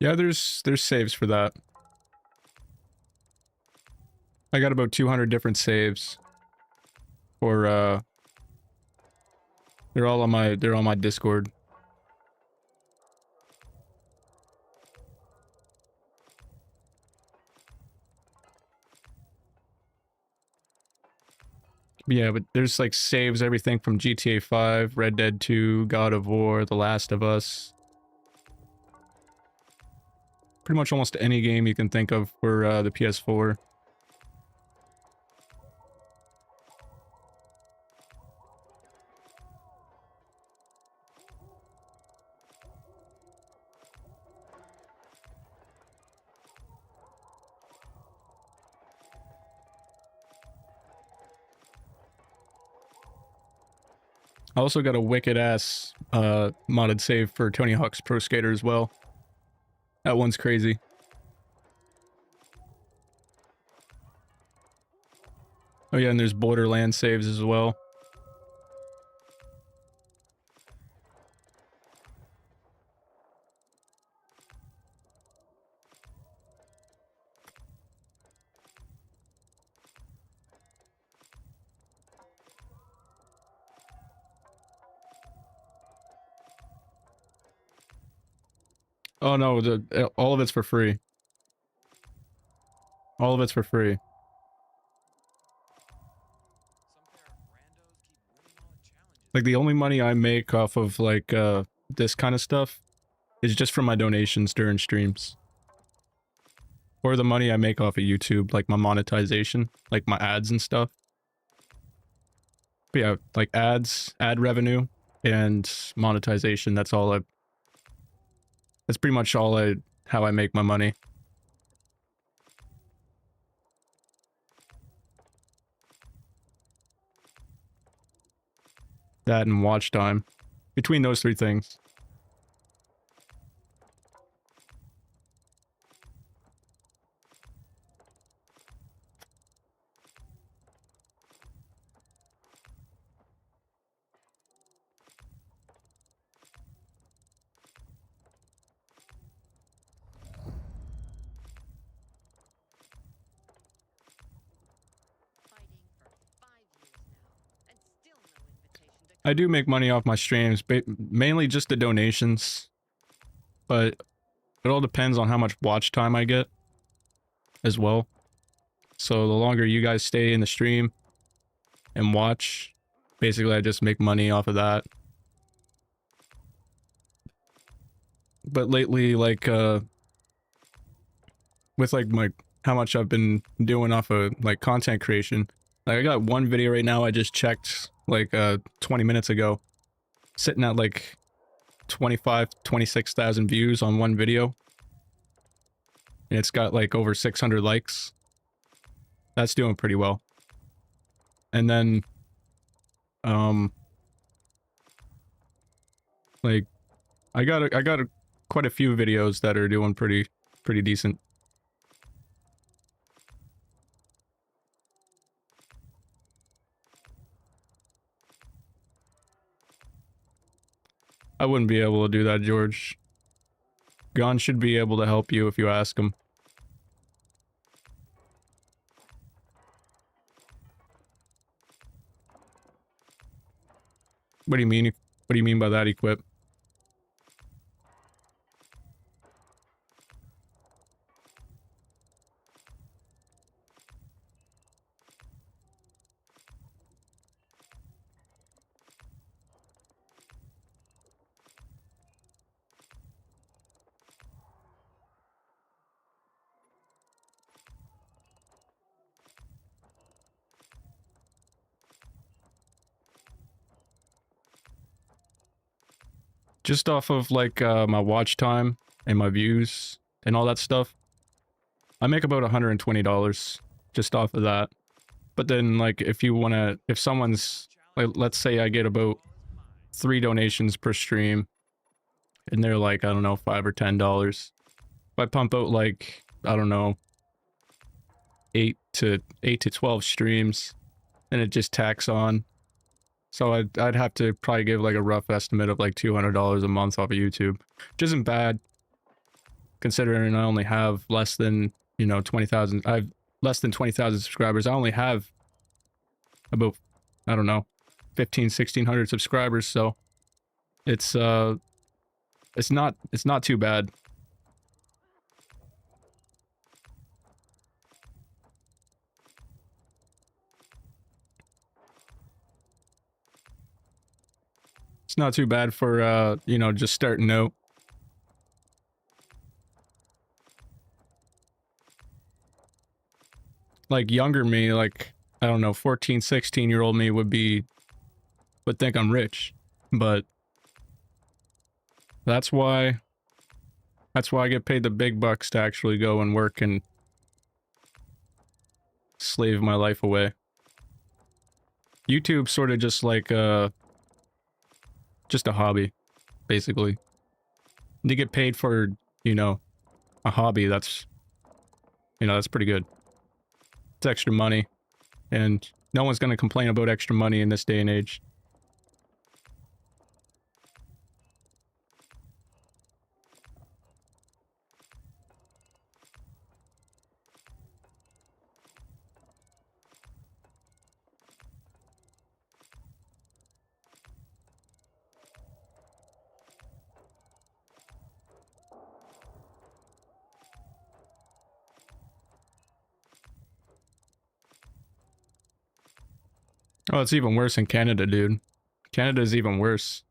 Yeah, there's saves for that. I got about 200 different saves. For they're all on my Discord. Yeah, but there's like saves everything from GTA 5, Red Dead 2, God of War, The Last of Us. Pretty much almost any game you can think of for the PS4. I also got a wicked ass modded save for Tony Hawk's Pro Skater as well. That one's crazy. Oh yeah, and there's Borderlands saves as well. Oh no, all of it's for free. All of it's for free. Some pair of randos keep winning all the challenges. Like the only money I make off of like this kind of stuff is just from my donations during streams. Or the money I make off of YouTube, like my monetization, like my ads and stuff. But yeah, like ads, ad revenue, and monetization, that's pretty much how I make my money. That and watch time. Between those three things. Fighting for 5 years now, and still no invitation to I do make money off my streams, mainly just the donations. But it all depends on how much watch time I get as well. So the longer you guys stay in the stream and watch, basically I just make money off of that. But lately, like, with like how much I've been doing off of like content creation, like I got one video right now I just checked like 20 minutes ago, sitting at like 26,000 views on one video. And it's got like over 600 likes. That's doing pretty well. And then like I got quite a few videos that are doing pretty decent. I wouldn't be able to do that, George. Gon should be able to help you if you ask him. What do you mean? What do you mean by that, Equip? just off of like my watch time and my views and all that stuff, I make about $120 just off of that. But then like if you want to, if someone's like, let's say I get about 3 donations per stream and they're like, I don't know, $5 or $10. If I pump out like, I don't know, 8 to 12 streams, then it just tacks on. So I'd have to probably give like a rough estimate of like $200 a month off of YouTube, which isn't bad considering I only have less than, you know, 20,000. I have less than 20,000 subscribers. I only have about, I don't know, 1,600 subscribers. So it's not too bad. It's not too bad for, you know, just starting out. Like younger me, like, I don't know, 14, 16-year-old me would think I'm rich. But that's why I get paid the big bucks to actually go and work and slave my life away. YouTube's sort of just like just a hobby, basically. To get paid for, you know, a hobby, that's, you know, that's pretty good. It's extra money, and no one's gonna complain about extra money in this day and age. Oh, it's even worse in Canada, dude. Canada's even worse.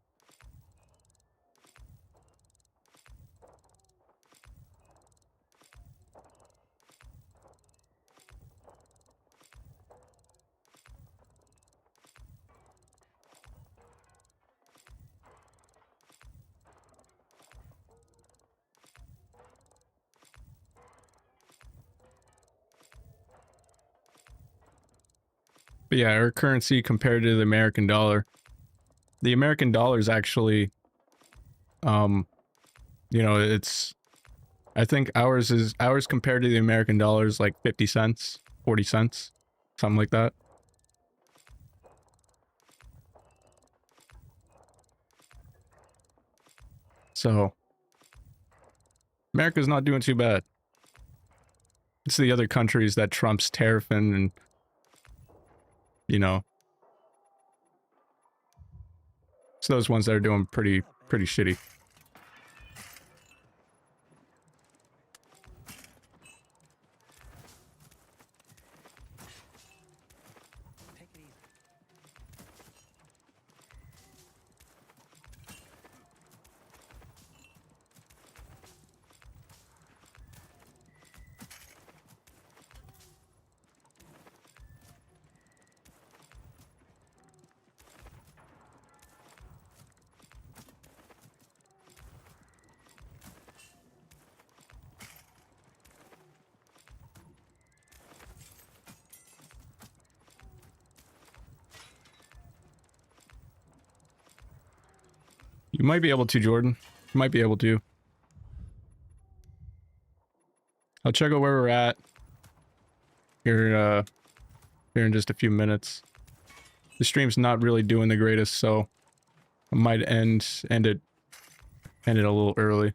But yeah, our currency compared to the American dollar. The American dollar is actually, you know, it's, I think ours compared to the American dollar is like 50 cents, 40 cents, something like that. So, America's not doing too bad. It's the other countries that Trump's tariffing and, you know, it's those ones that are doing pretty shitty. Take it easy. You might be able to, Jordan. You might be able to. I'll check out where we're at here, here in just a few minutes. The stream's not really doing the greatest, so I might end it a little early.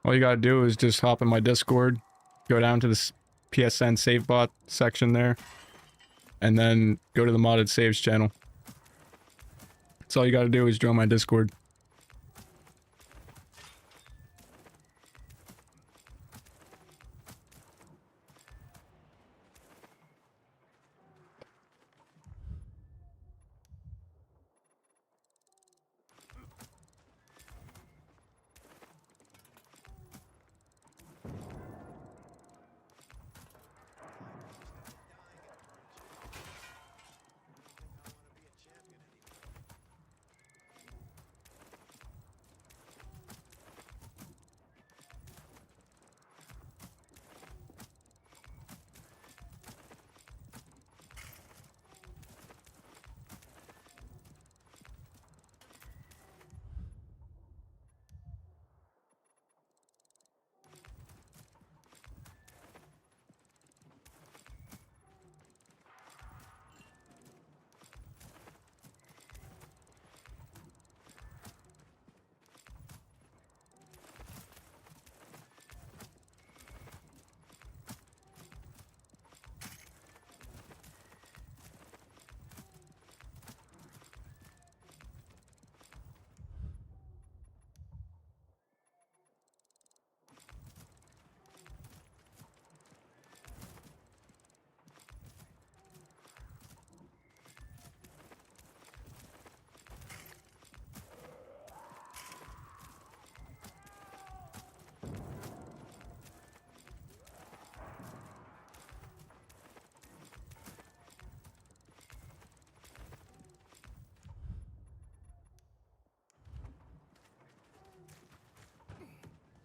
All you gotta do is just hop in my Discord, go down to this PSN save bot section there, and then go to the modded saves channel. That's all you gotta do is join my Discord.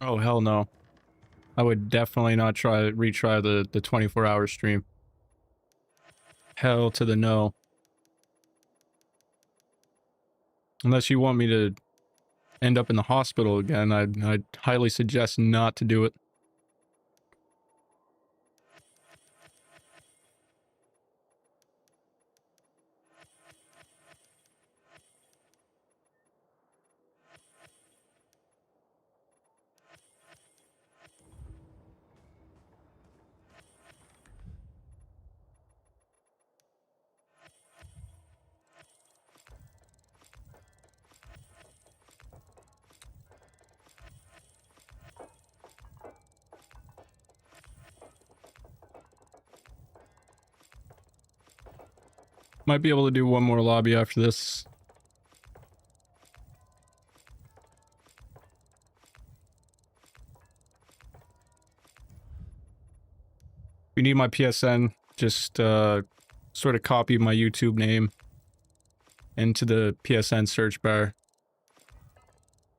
Oh, hell no. I would definitely not retry the 24-hour stream. Hell to the no. Unless you want me to end up in the hospital again, I'd highly suggest not to do it. Might be able to do one more lobby after this. If you need my PSN, just sort of copy my YouTube name into the PSN search bar.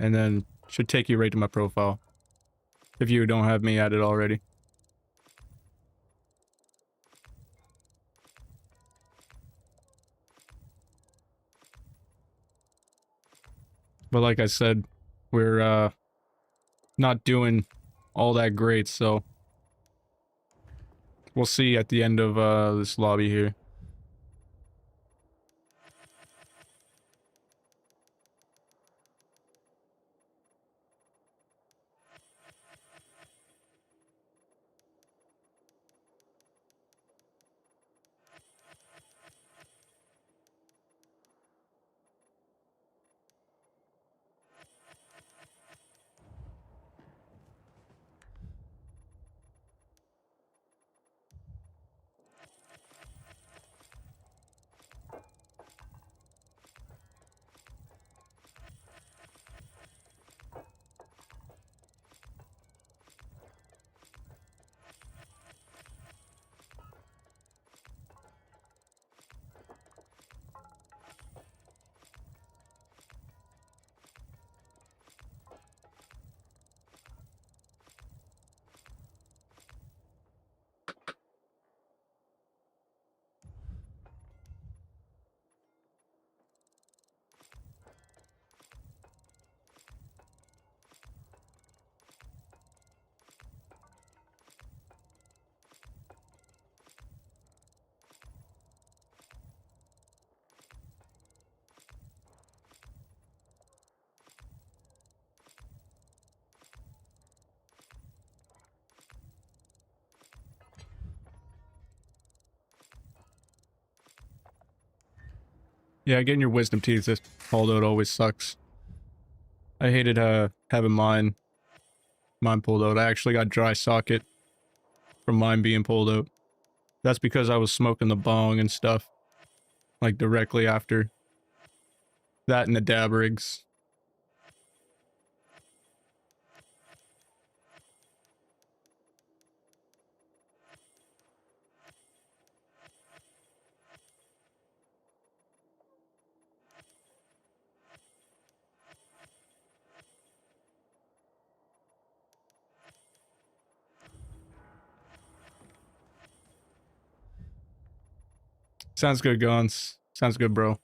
And then should take you right to my profile. If you don't have me added already. But like I said, we're not doing all that great, so we'll see at the end of this lobby here. Yeah, getting your wisdom teeth pulled out always sucks. I hated having mine pulled out. I actually got dry socket from mine being pulled out. That's because I was smoking the bong and stuff, like directly after that and the dab rigs. Sounds good, Gons. Sounds good, bro.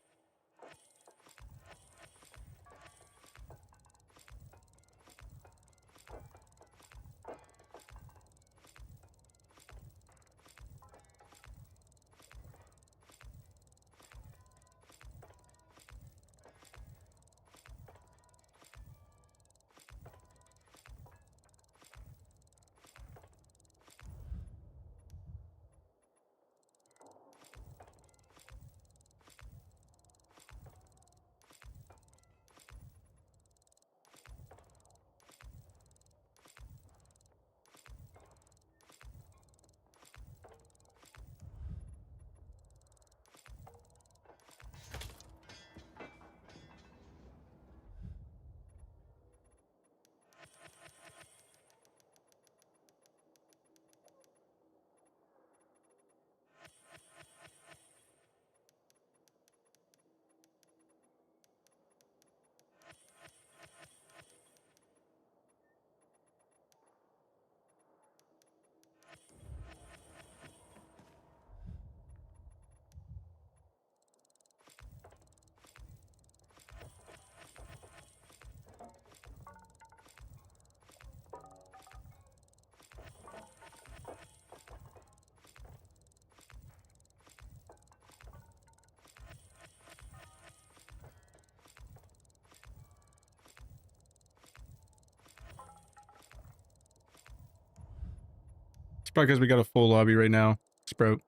It's probably because we got a full lobby right now, Sprout.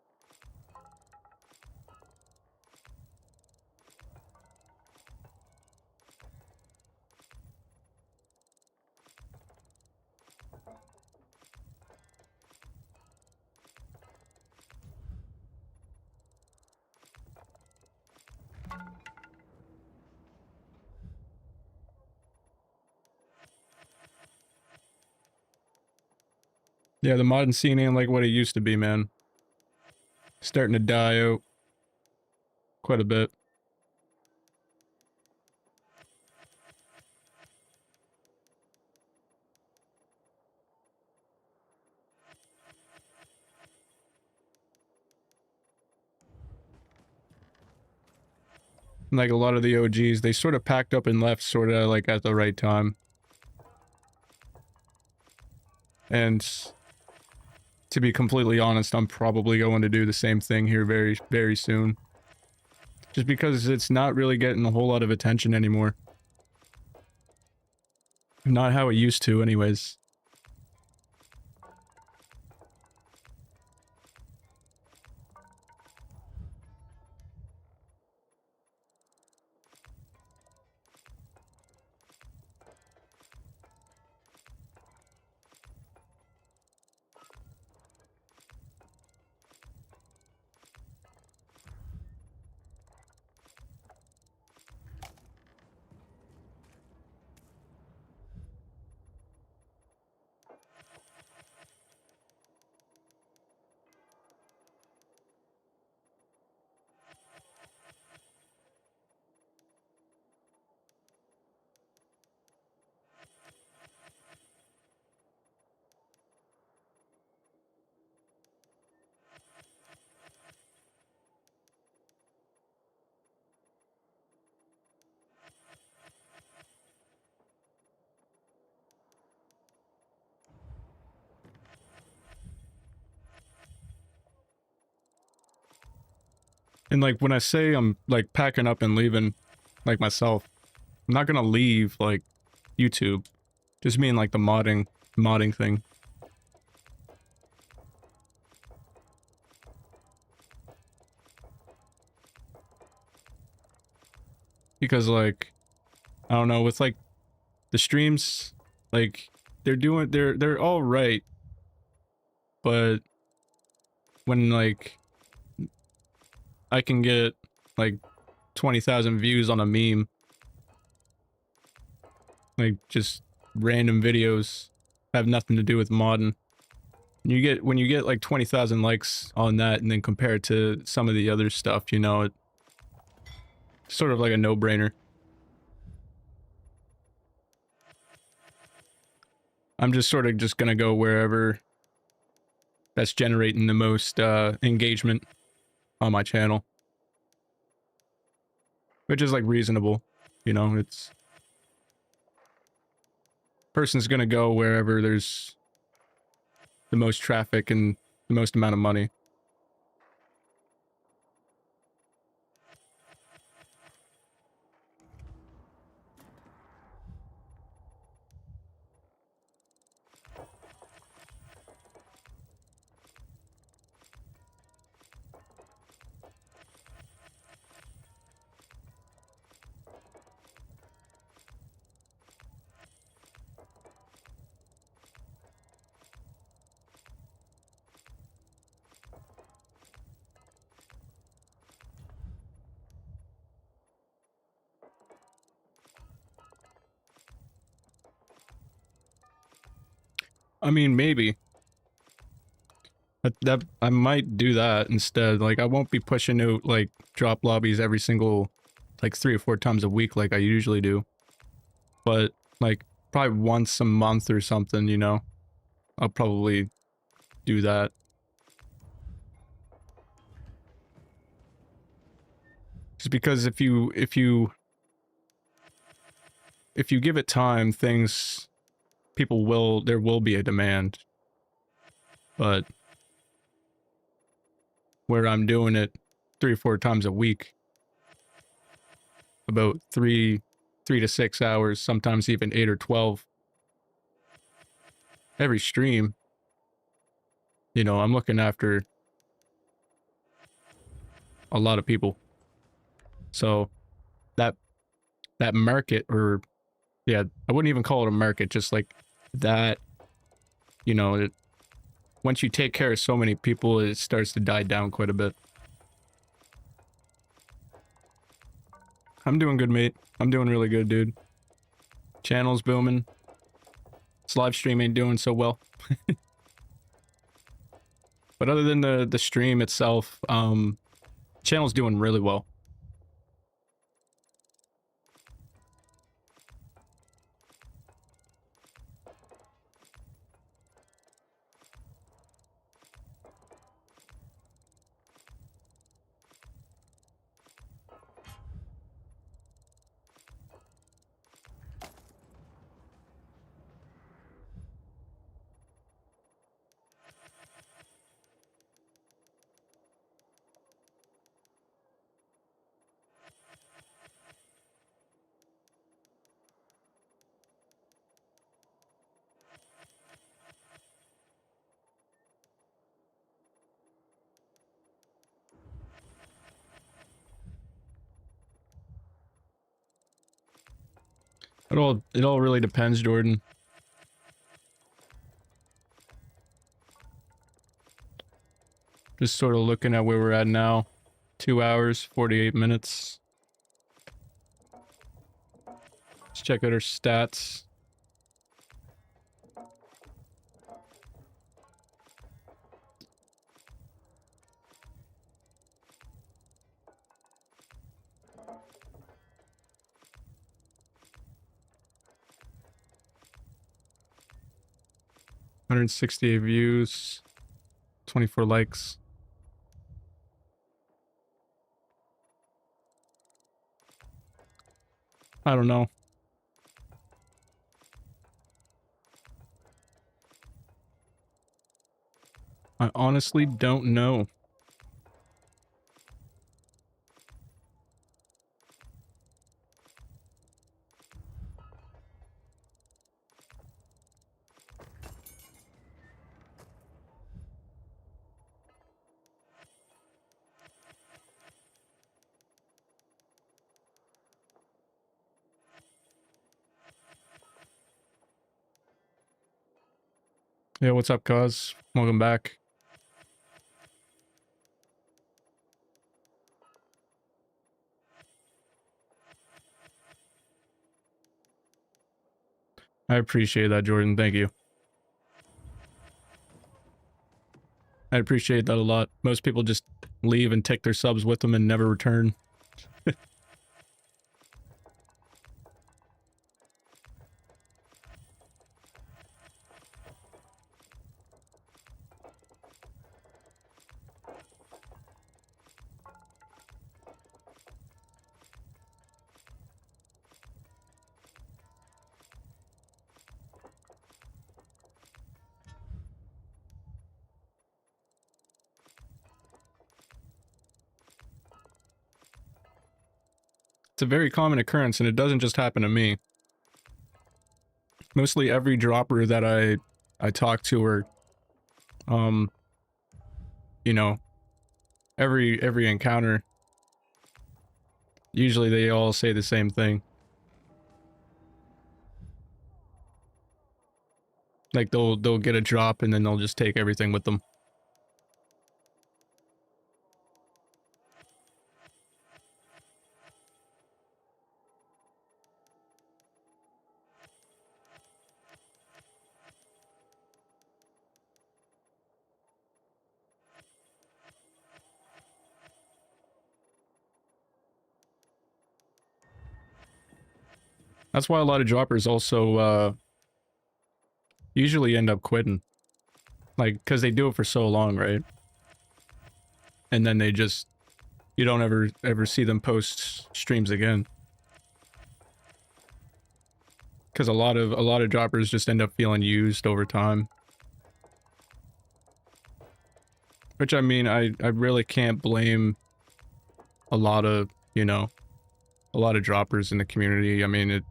Yeah, the modern scene ain't like what it used to be, man. Starting to die out quite a bit. Like a lot of the OGs, they sort of packed up and left sort of like at the right time. And to be completely honest, I'm probably going to do the same thing here very, very soon. Just because it's not really getting a whole lot of attention anymore. Not how it used to anyways. And like when I say I'm like packing up and leaving, like myself, I'm not gonna leave like YouTube. Just mean like the modding thing. because like I don't know, with like the streams, like they're all right, but when like I can get like 20,000 views on a meme, like just random videos have nothing to do with modding. When you get like 20,000 likes on that and then compare it to some of the other stuff, you know, it's sort of like a no-brainer. I'm just sort of just gonna go wherever that's generating the most engagement on my channel. Which is like reasonable, you know, it's... Person's gonna go wherever there's the most traffic and the most amount of money. I mean, maybe. That I might do that instead. Like, I won't be pushing out, like, drop lobbies every single, like, 3 or 4 times a week like I usually do. But, like, probably once a month or something, you know? I'll probably do that. Just because if you give it time, there will be a demand. But where I'm doing it 3 or 4 times a week, about 3 to 6 hours, sometimes even 8 or 12 every stream, you know, I'm looking after a lot of people. So that market, or yeah, I wouldn't even call it a market, just like that, you know, once you take care of so many people, it starts to die down quite a bit. I'm doing good, mate. I'm doing really good, dude. Channel's booming. This live stream ain't doing so well. But other than the stream itself, channel's doing really well. It all really depends, Jordan. Just sort of looking at where we're at now. 2 hours, 48 minutes. Let's check out our stats. $168 views, 24 likes. I don't know. I honestly don't know. Yeah, what's up, cuz? Welcome back. I appreciate that, Jordan. Thank you. I appreciate that a lot. Most people just leave and take their subs with them and never return. It's a very common occurrence, and it doesn't just happen to me. Mostly every dropper that I talk to, or you know, every encounter, usually they all say the same thing. Like they'll get a drop and then they'll just take everything with them. That's why a lot of droppers also usually end up quitting. Like, because they do it for so long, right? And then they just, you don't ever see them post streams again. Because a lot of droppers just end up feeling used over time. Which, I mean, I really can't blame a lot of, you know, a lot of droppers in the community. I mean,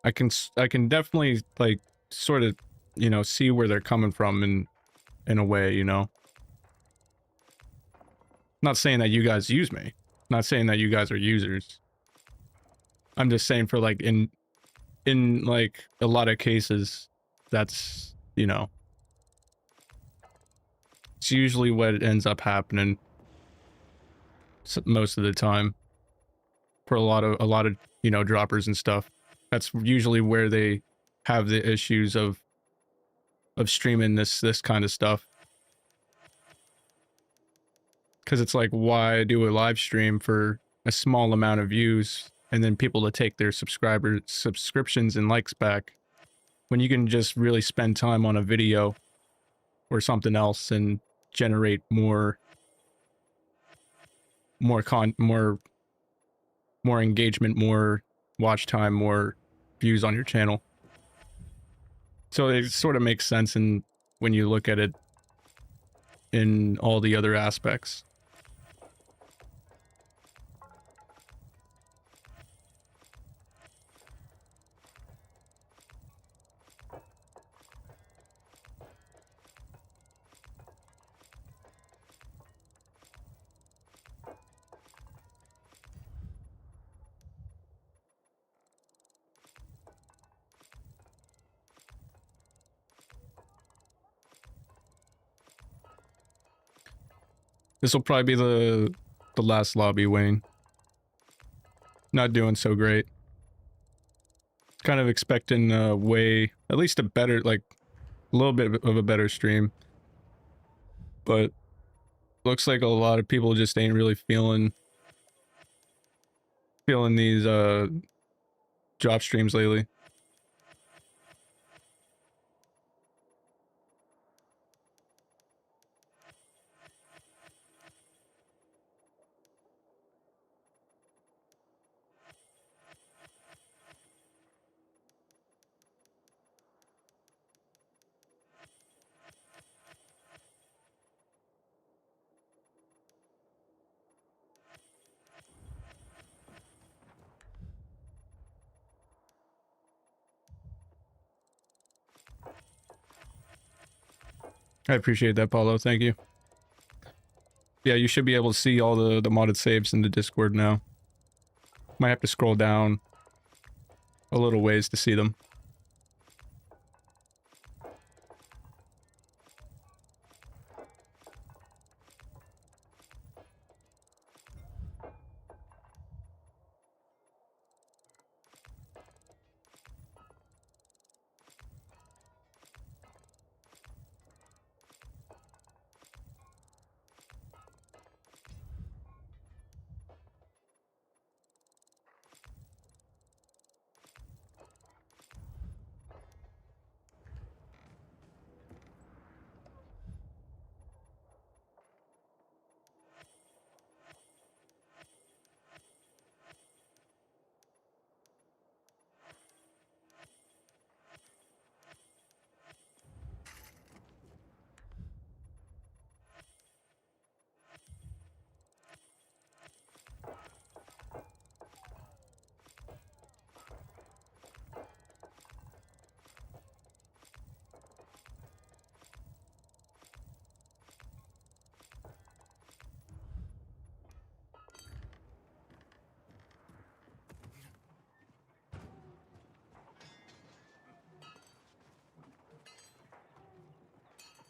I can definitely, like, sort of, you know, see where they're coming from in a way, you know. Not saying that you guys use me. Not saying that you guys are users. I'm just saying for, like, in like a lot of cases, that's, you know, it's usually what ends up happening most of the time for a lot of, you know, droppers and stuff. That's usually where they have the issues of streaming this kind of stuff. Because it's like, why do a live stream for a small amount of views and then people to take their subscriptions and likes back, when you can just really spend time on a video or something else and generate more engagement, more watch time, more views on your channel. So it sort of makes sense when you look at it in all the other aspects. This will probably be the last lobby, Wayne. Not doing so great. Kind of expecting at least a better, like, a little bit of a better stream. But looks like a lot of people just ain't really feeling these drop streams lately. I appreciate that, Paulo. Thank you. Yeah, you should be able to see all the modded saves in the Discord now. Might have to scroll down a little ways to see them.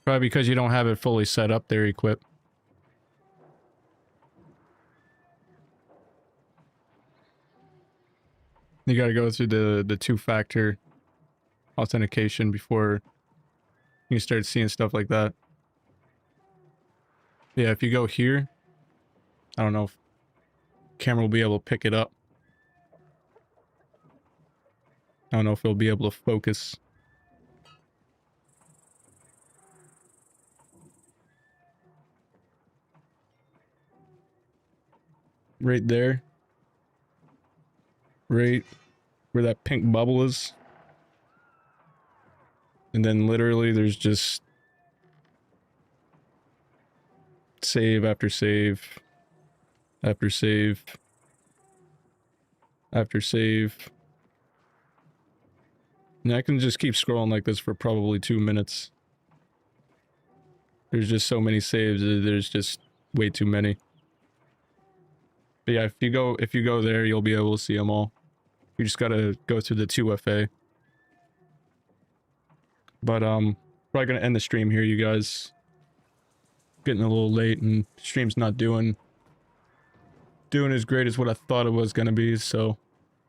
Probably because you don't have it fully set up there, equipped. You gotta go through the two-factor authentication before you start seeing stuff like that. Yeah, if you go here, I don't know if camera will be able to pick it up. I don't know if it'll be able to focus. Right there. Right where that pink bubble is. And then literally there's just save after save after save after save. And I can just keep scrolling like this for probably 2 minutes. There's just so many saves, there's just way too many. But yeah, if you go there, you'll be able to see them all. You just gotta go through the 2FA. But probably gonna end the stream here, you guys. Getting a little late and stream's not doing as great as what I thought it was gonna be, so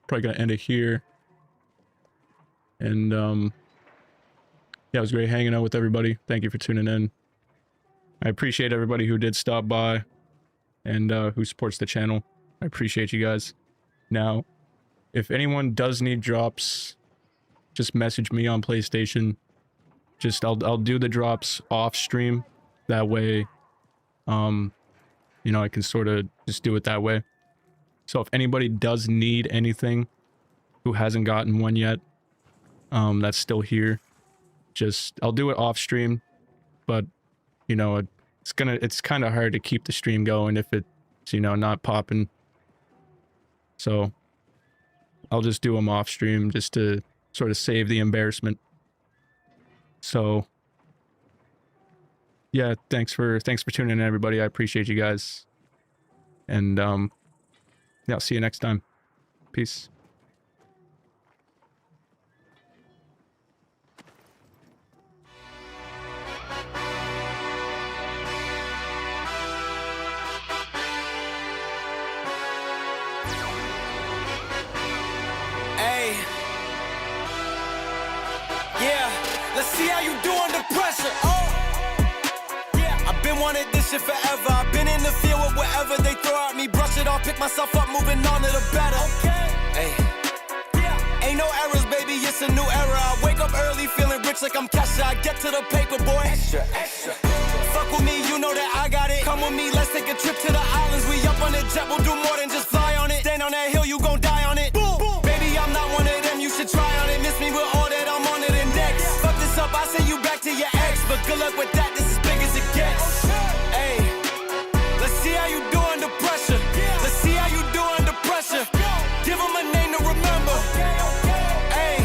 probably gonna end it here. And yeah, it was great hanging out with everybody. Thank you for tuning in. I appreciate everybody who did stop by and who supports the channel. I appreciate you guys. Now, if anyone does need drops, just message me on PlayStation. Just I'll do the drops off stream. That way, you know, I can sort of just do it that way. So if anybody does need anything who hasn't gotten one yet, that's still here, just I'll do it off stream. But you know, it's kind of hard to keep the stream going if it's, you know, not popping. So I'll just do them off stream just to sort of save the embarrassment. So yeah, thanks for tuning in, everybody. I appreciate you guys. And yeah, I'll see you next time. Peace. Let's see how you do under pressure. Oh, yeah. I've been wanting this shit forever. I've been in the field with whatever they throw at me. Brush it off, pick myself up, moving on to the better. Okay. Hey. Yeah. Ain't no errors, baby. It's a new era. I wake up early, feeling rich like I'm Kesha. I get to the paper, boy. Extra, extra. Fuck with me, you know that I got it. Come with me, let's take a trip to the islands. We up on the jet, we'll do more than just fly on it. Stand on that hill, you gon' die on it. Boom, boom. Baby, I'm not one of them. You should try on it. Miss me with all that, I'm on it and next. Fuck this up, I send you back to your ex. But good luck with that, this is big as it gets. Hey, let's see how you do under pressure. Let's see how you do under pressure. Give them a name to remember. Hey,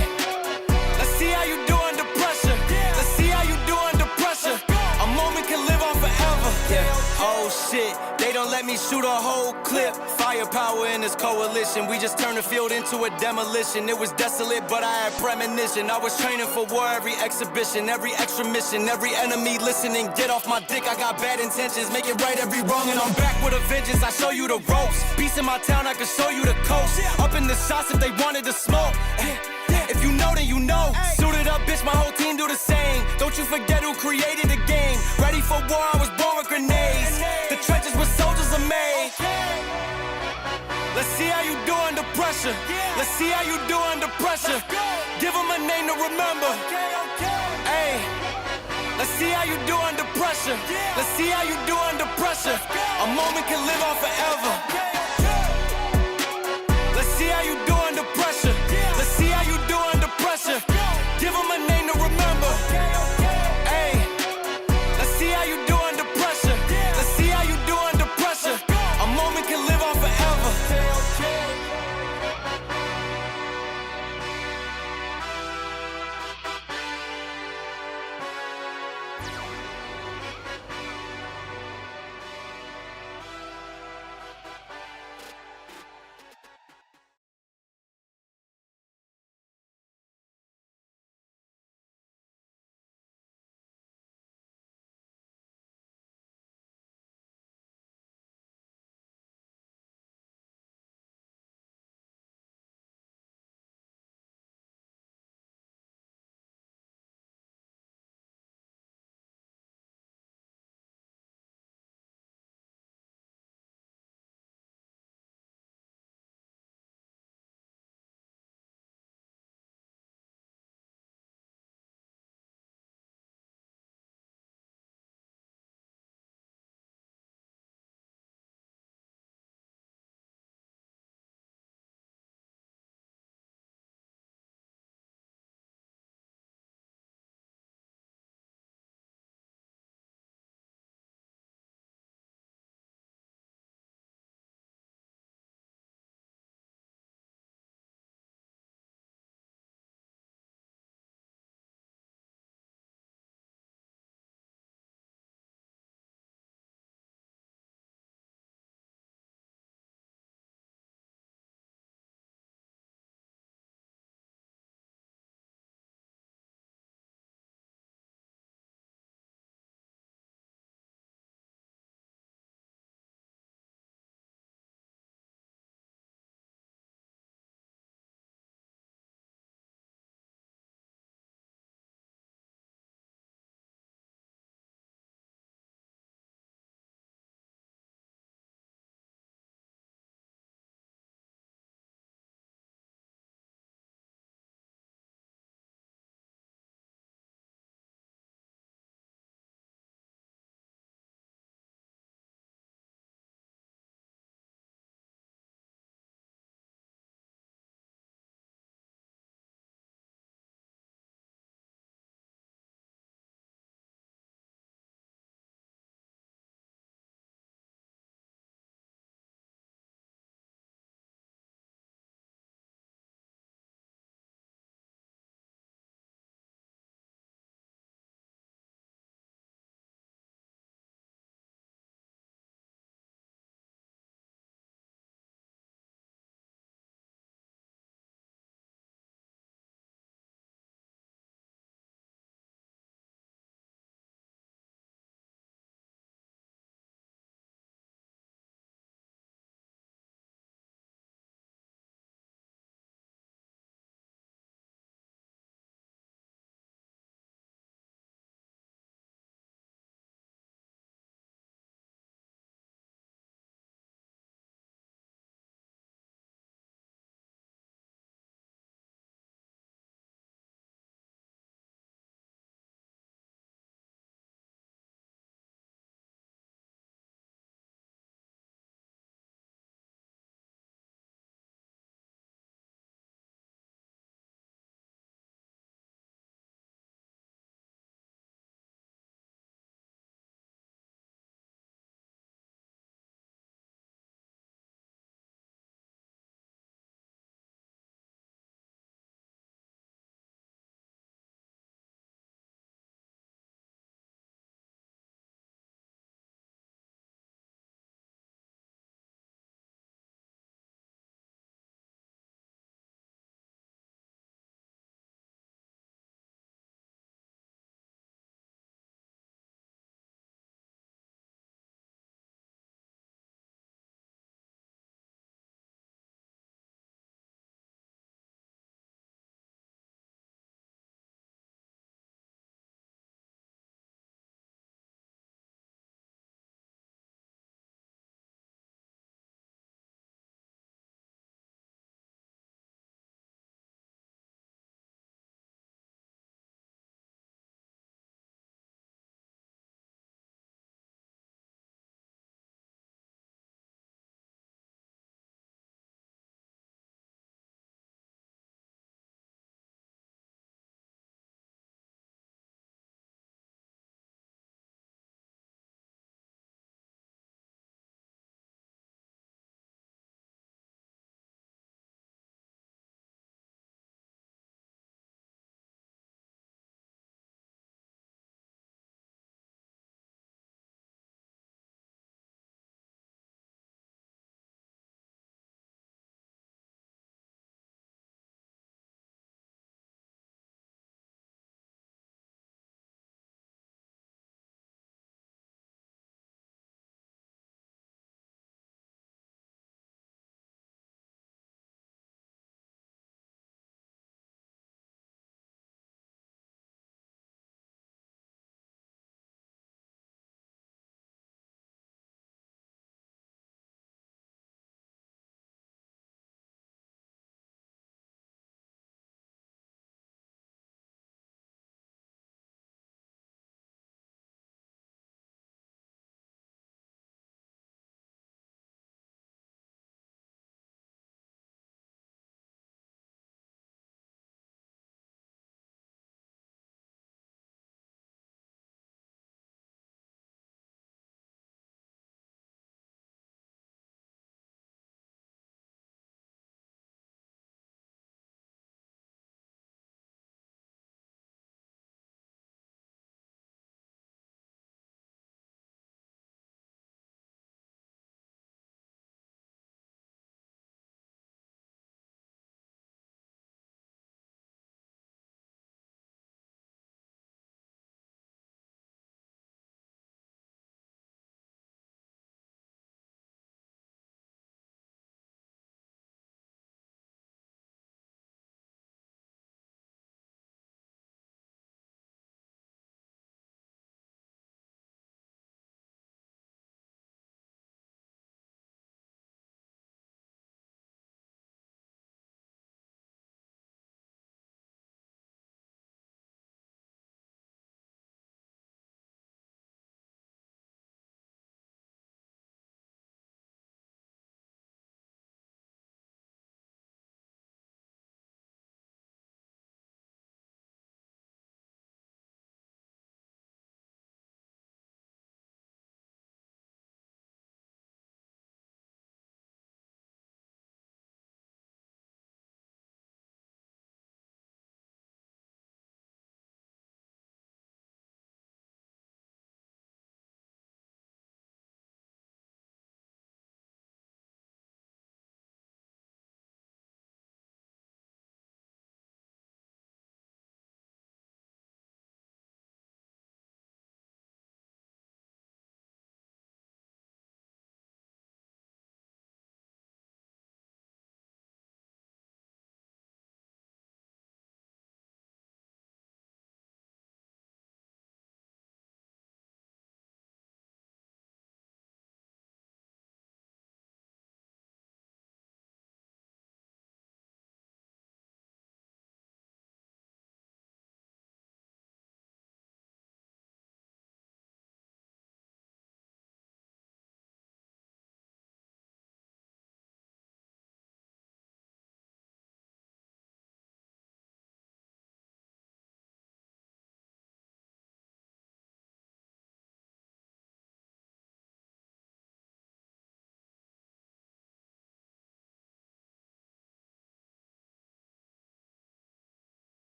let's see how you do under pressure. Let's see how you do under pressure. A moment can live on forever. Yeah. Oh shit, they don't let me shoot a whole clip. Firepower in this coalition. We just turned the field into a demolition. It was desolate, but I had premonition. I was training for war, every exhibition, every extra mission, every enemy listening. Get off my dick, I got bad intentions. Make it right every wrong, and I'm back with a vengeance. I show you the ropes. Peace in my town, I can show you the coast. Up in the shots if they wanted to smoke. If you know, then you know. Suited up, bitch, my whole team do the same. Don't you forget who created the game. Ready for war, I was born with grenades. The trenches where soldiers are made. Let's see how you do under pressure. Let's see how you do under pressure. Give them a name to remember. Hey, let's see how you do under pressure. Let's see how you do under pressure. A moment can live on forever. Let's see how you do